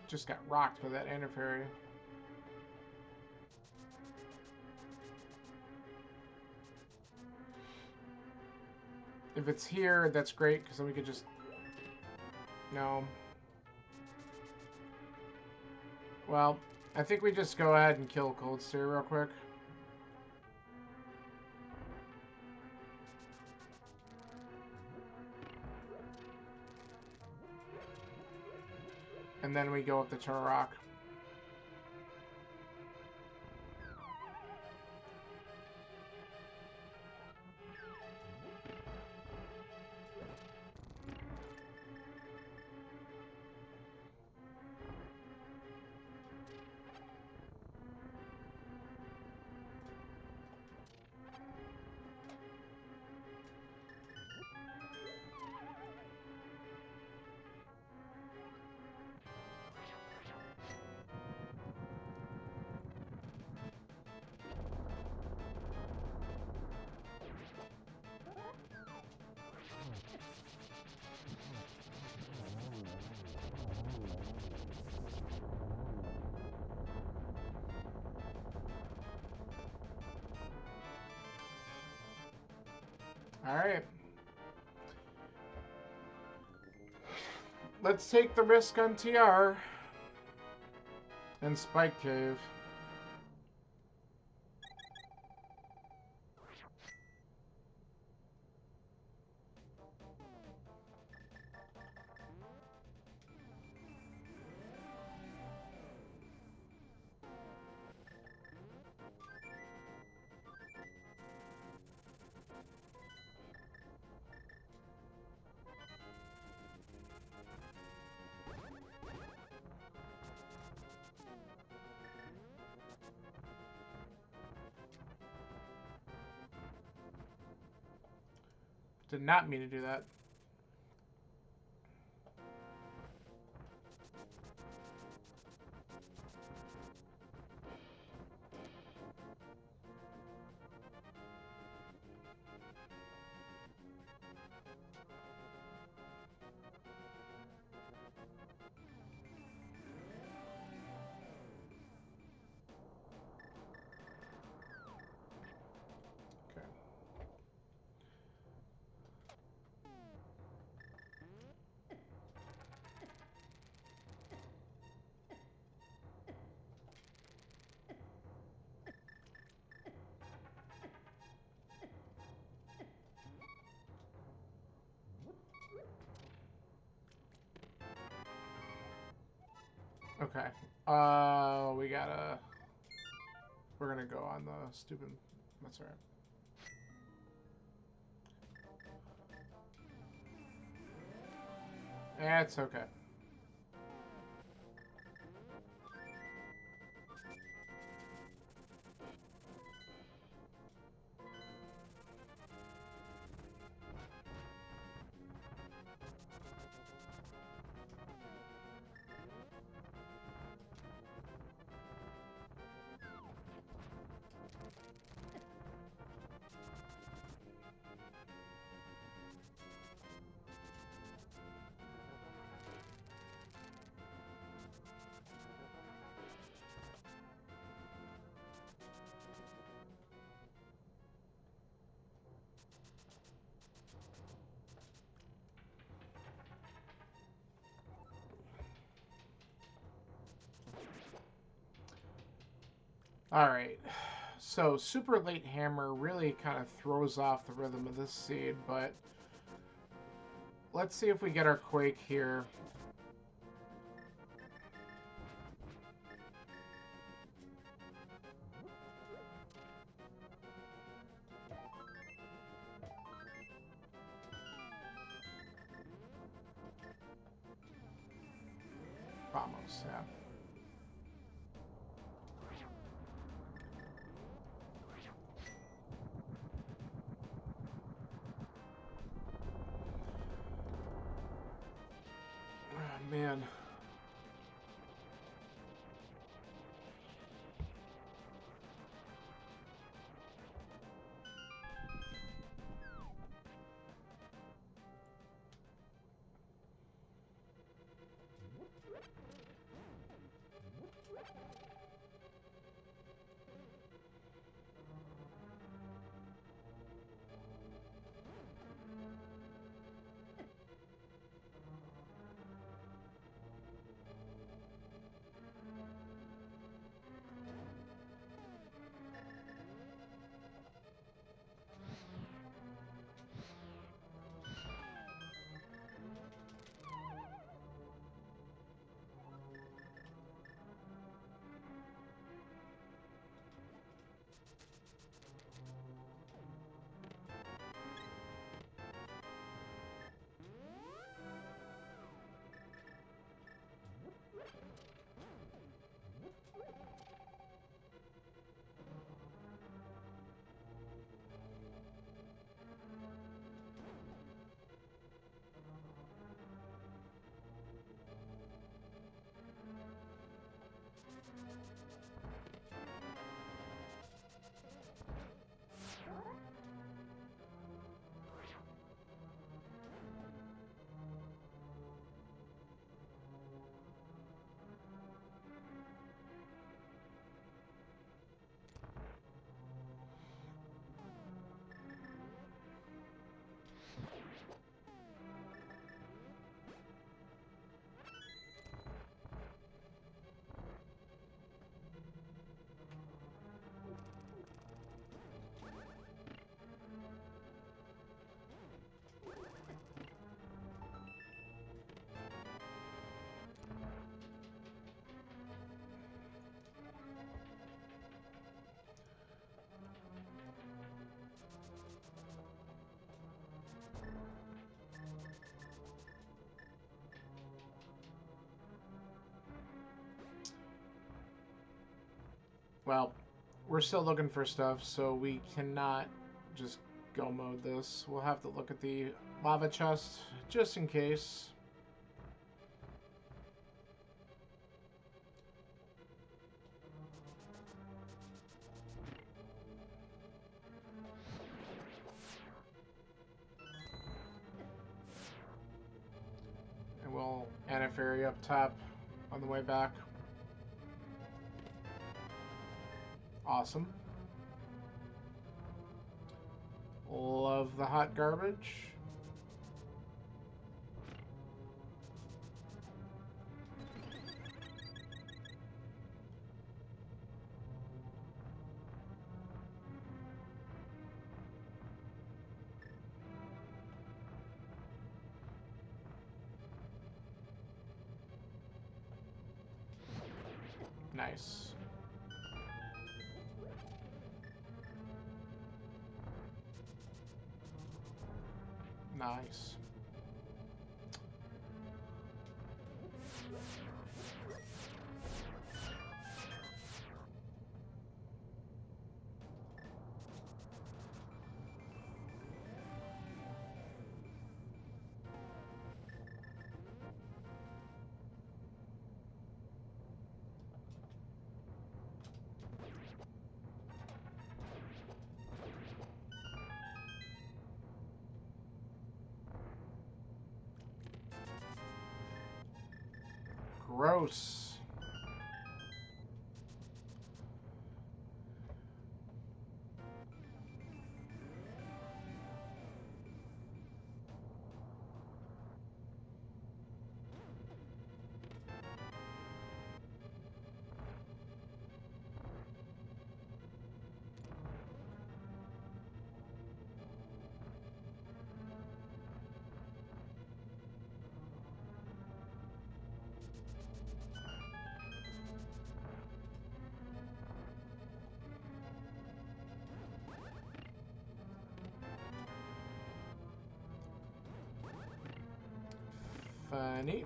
Just got rocked by that antifairy. If it's here, that's great, because then we could just... No. Well, I think we just go ahead and kill Cold Steer real quick. And then we go up the Turok. Alright. Let's take the risk on TR. And Spike Cave. Did not mean to do that. Okay. We gotta... We're gonna go on the stupid... That's alright. That's okay. Alright, so super late hammer really kind of throws off the rhythm of this seed, but let's see if we get our quake here. Vamos, yeah. Oh, man. Well, we're still looking for stuff, so we cannot just go mode this. We'll have to look at the lava chest just in case. And we'll anti-ferry up top on the way back. Awesome. Love the hot garbage. Nice. Nice. Gross. Funny.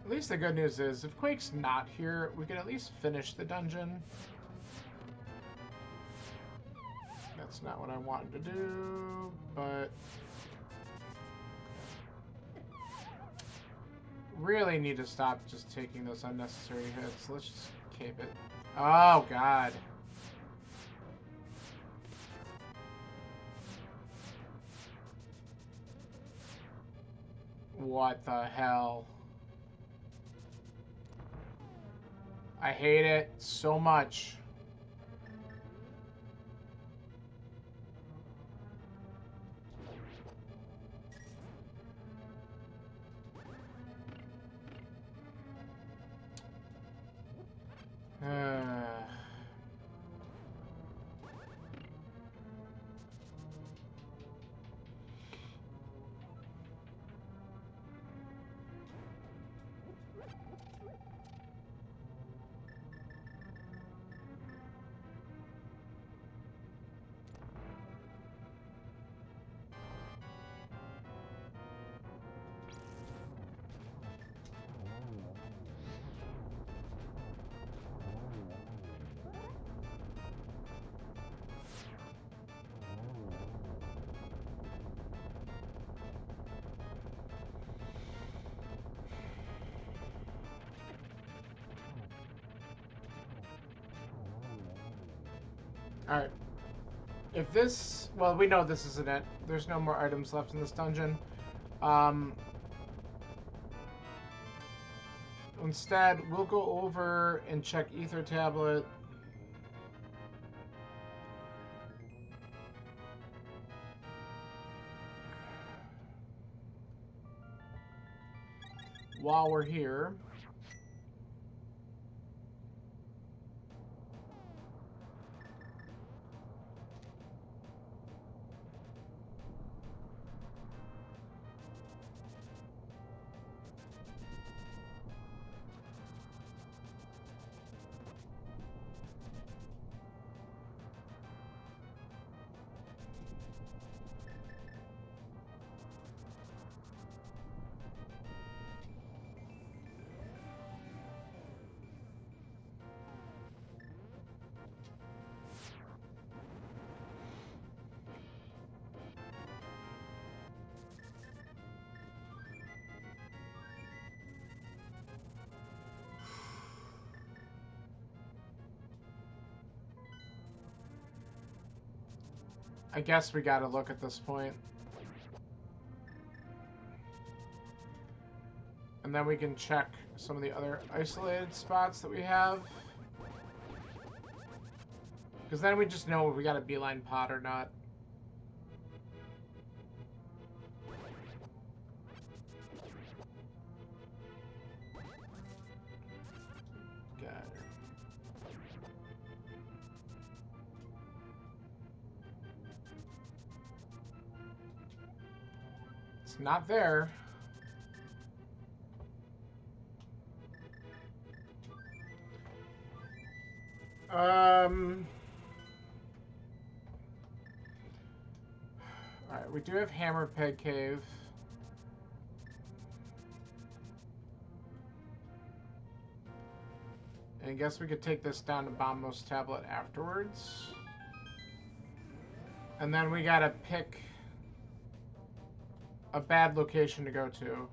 At least the good news is, if Quake's not here, we can at least finish the dungeon. That's not what I wanted to do, but... really need to stop just taking those unnecessary hits. Let's just cape it. Oh, God. What the hell? I hate it so much. Alright. If this... well, we know this isn't it. There's no more items left in this dungeon. Instead, we'll go over and check Ether Tablet. While we're here. I guess we gotta look at this point. And then we can check some of the other isolated spots that we have. Because then we just know if we got a beeline pot or not. Not there. Alright, we do have Hammer Peg Cave. I guess we could take this down to Bombos Tablet afterwards. And then we gotta pick a bad location to go to.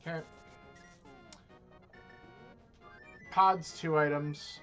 Okay. Pods, 2 items.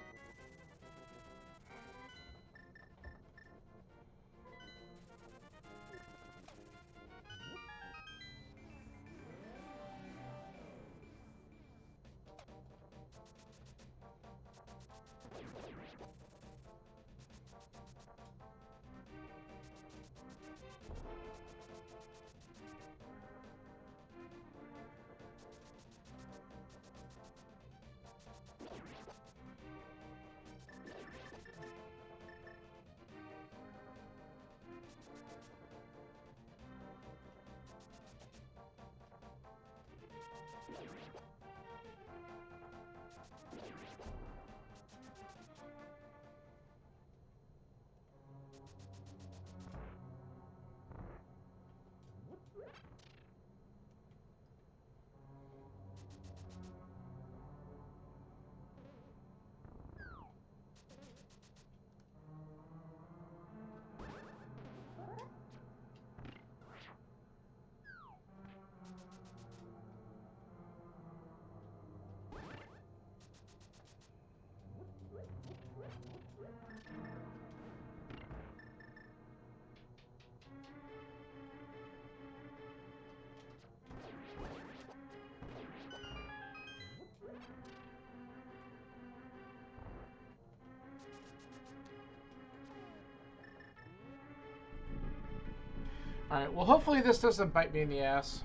Alright, well hopefully this doesn't bite me in the ass.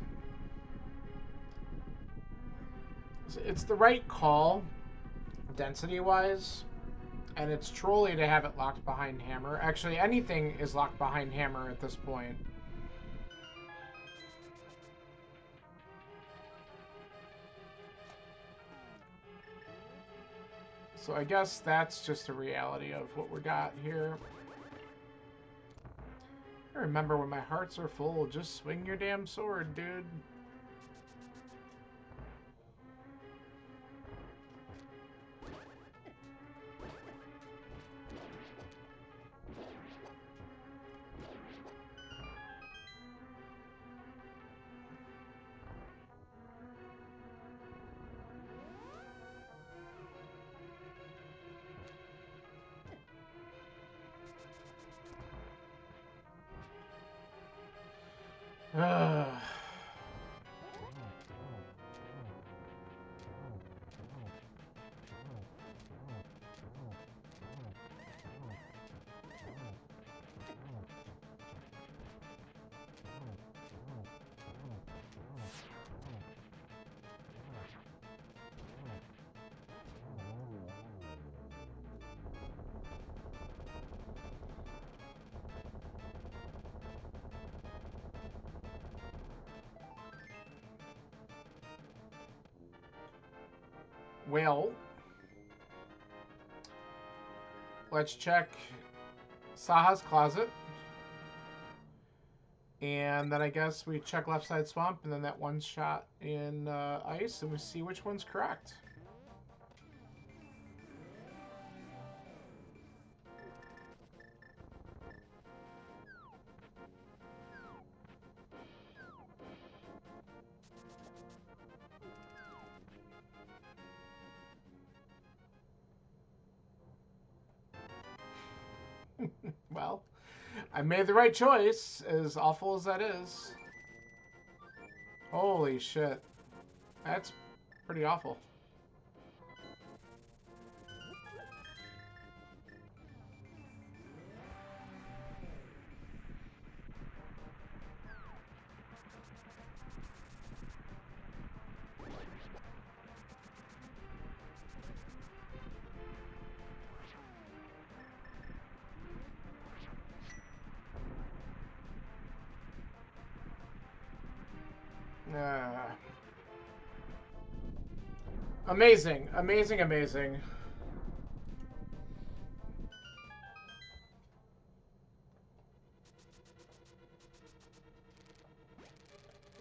It's the right call, density-wise, and it's trolly to have it locked behind hammer. Actually, anything is locked behind hammer at this point. So I guess that's just a reality of what we got here. I remember when my hearts are full, just swing your damn sword, dude. Well, let's check Saha's closet. And then I guess we check left side swamp and then that one shot in ice and we see which one's correct. Well, I made the right choice, as awful as that is. Holy shit. That's pretty awful. Amazing, amazing, amazing.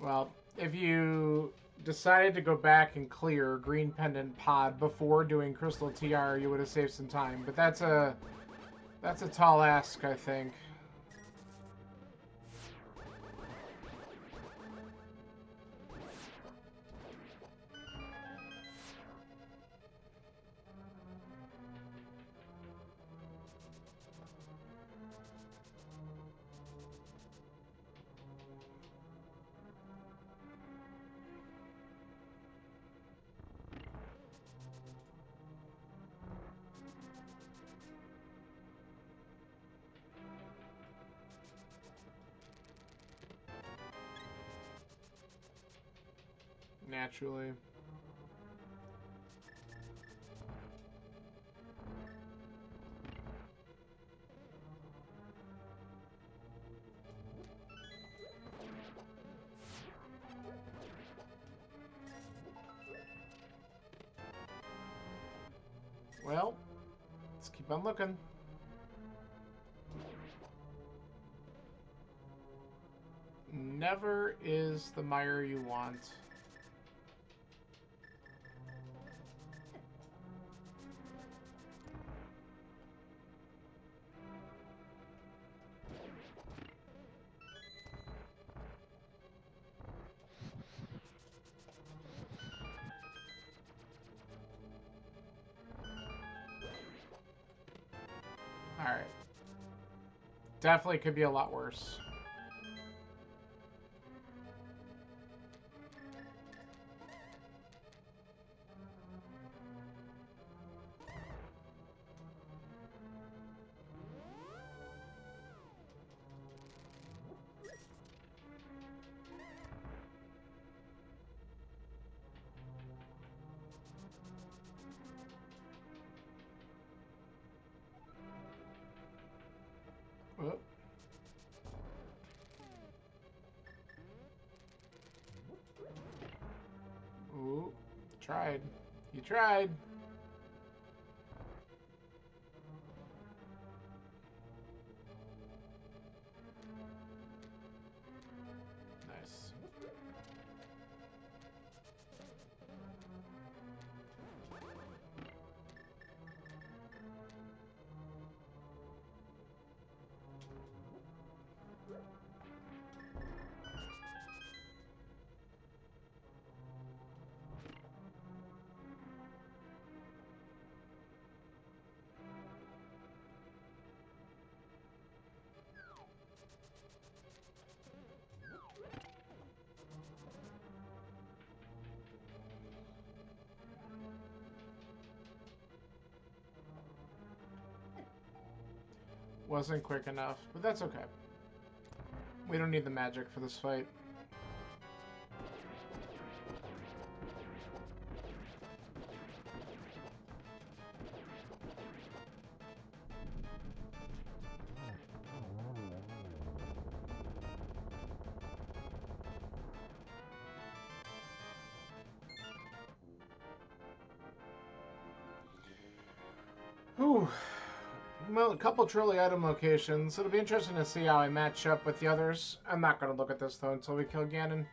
Well, if you decided to go back and clear Green Pendant Pod before doing Crystal TR, you would have saved some time. But that's a tall ask, I think. Naturally. Well, let's keep on looking. Never is the mire you want. Alright. Definitely could be a lot worse. Oh. Ooh, tried. You tried. Nice. Wasn't quick enough, but that's okay. We don't need the magic for this fight. Whew. Well, a couple truly item locations. It'll be interesting to see how I match up with the others. I'm not going to look at this, though, until we kill Ganon.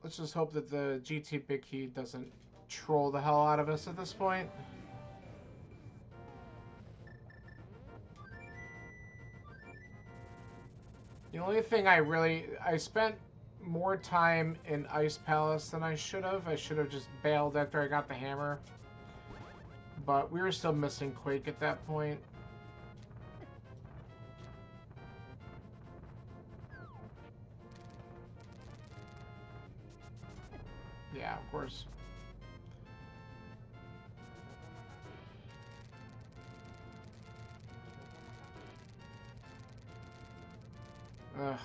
Let's just hope that the GT Big Key doesn't troll the hell out of us at this point. The only thing I spent more time in Ice Palace than I should have. I should have just bailed after I got the hammer. But we were still missing Quake at that point. Yeah, of course. Ugh.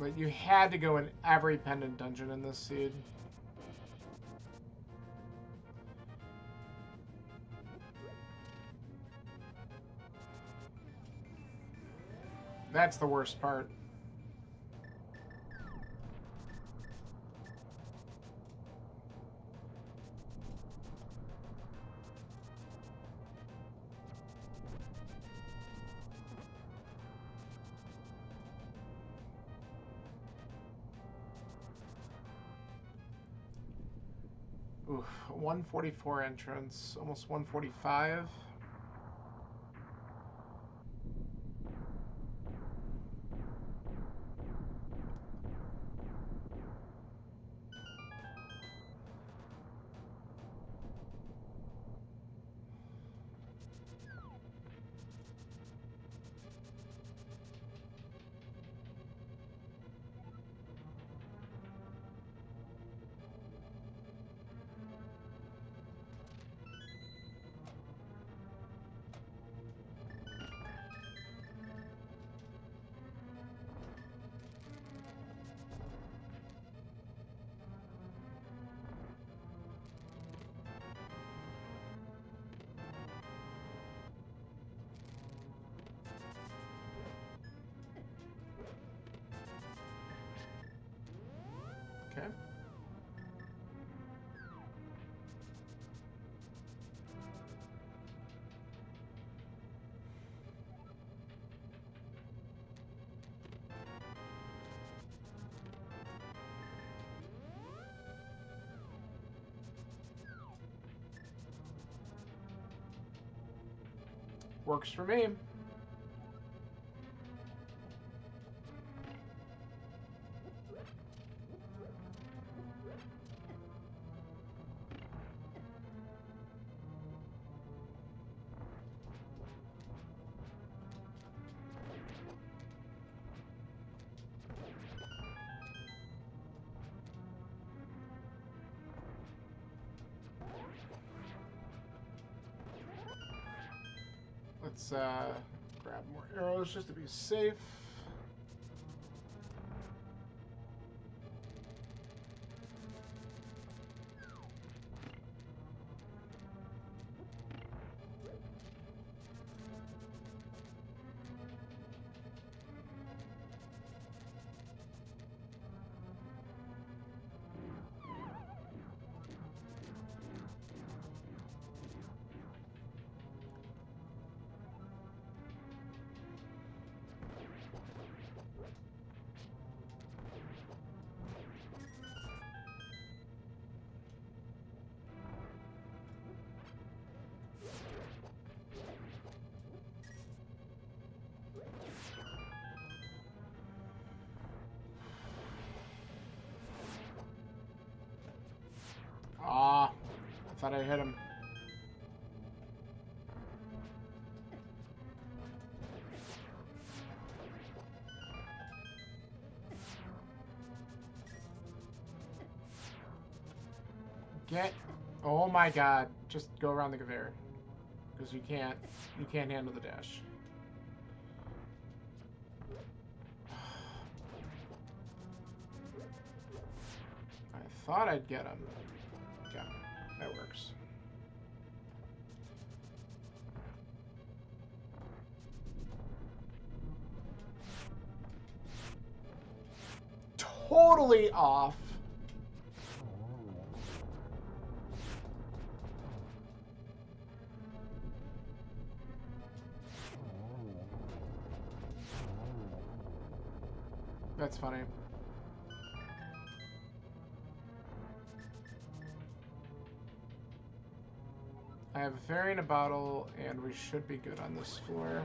But you had to go in every pendant dungeon in this seed. That's the worst part. Oof, 144 entrance, almost 145. Okay. Works for me. Let's grab more arrows just to be safe. Ah, I thought I hit him. Get, oh my god, just go around the conveyor. Because you can't handle the dash. thought I'd get him. Yeah, that works. Totally off. That's funny. I have a fairy in a bottle, and we should be good on this floor.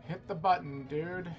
Hit the button, dude.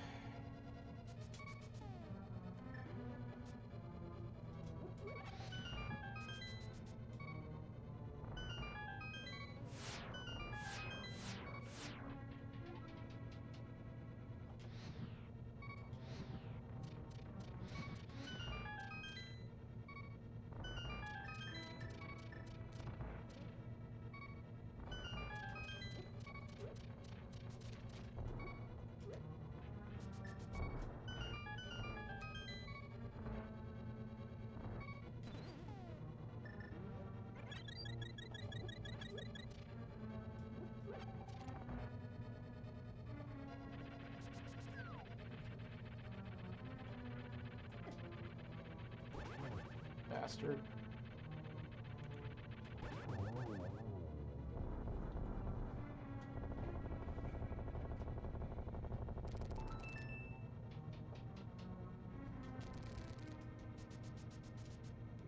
Bastard.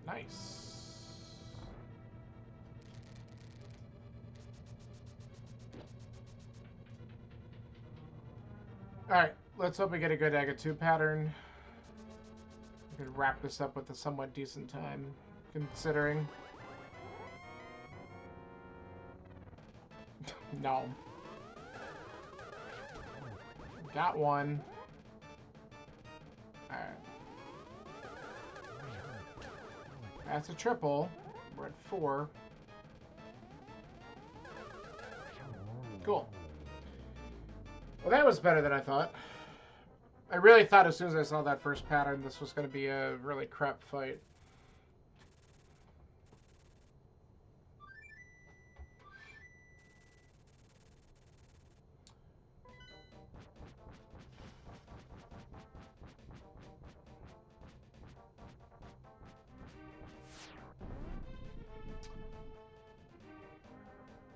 Nice. Alright, let's hope we get a good Aga 2 pattern. We can wrap this up with a somewhat decent time, considering. No. Got one. Alright. That's a triple. We're at 4. Cool. Well, that was better than I thought. I really thought as soon as I saw that first pattern, this was going to be a really crap fight.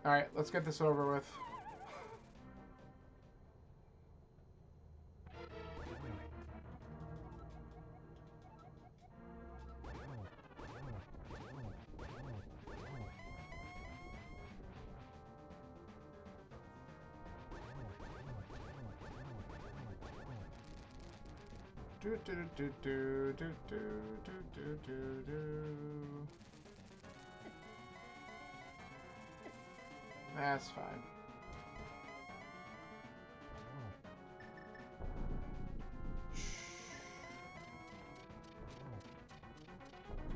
Alright, let's get this over with. Do do do do do do do do do do. That's fine.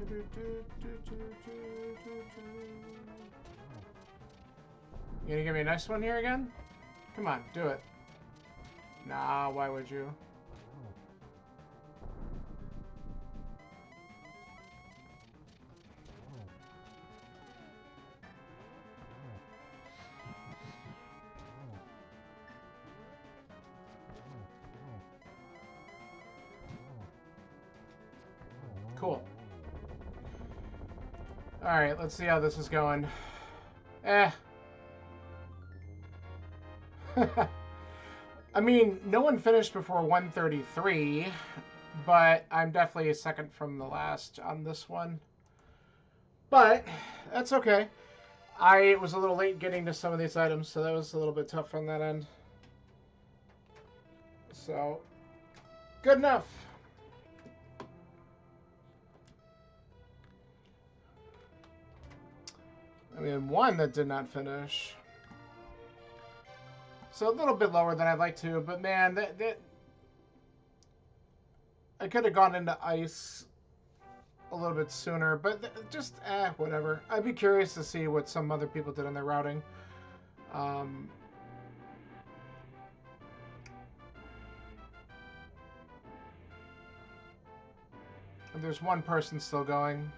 You gonna give me a nice one here again? Come on, do it. Nah, why would you? Cool. Alright, let's see how this is going. I mean, no one finished before 133, but I'm definitely a second from the last on this one. But that's okay. I was a little late getting to some of these items, so that was a little bit tough on that end. So, good enough. mean, one that did not finish. So a little bit lower than I'd like to, but man, that I could have gone into ice a little bit sooner, but just whatever. I'd be curious to see what some other people did on their routing. Um, there's one person still going.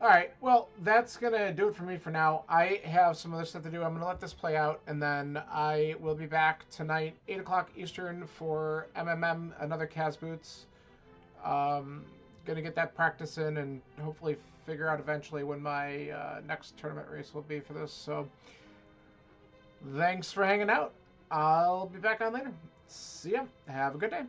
All right, well, that's going to do it for me for now. I have some other stuff to do. I'm going to let this play out, and then I will be back tonight, 8 o'clock Eastern, for another Cas Boots. Going to get that practice in and hopefully figure out eventually when my next tournament race will be for this. So thanks for hanging out. I'll be back on later. See ya. Have a good day.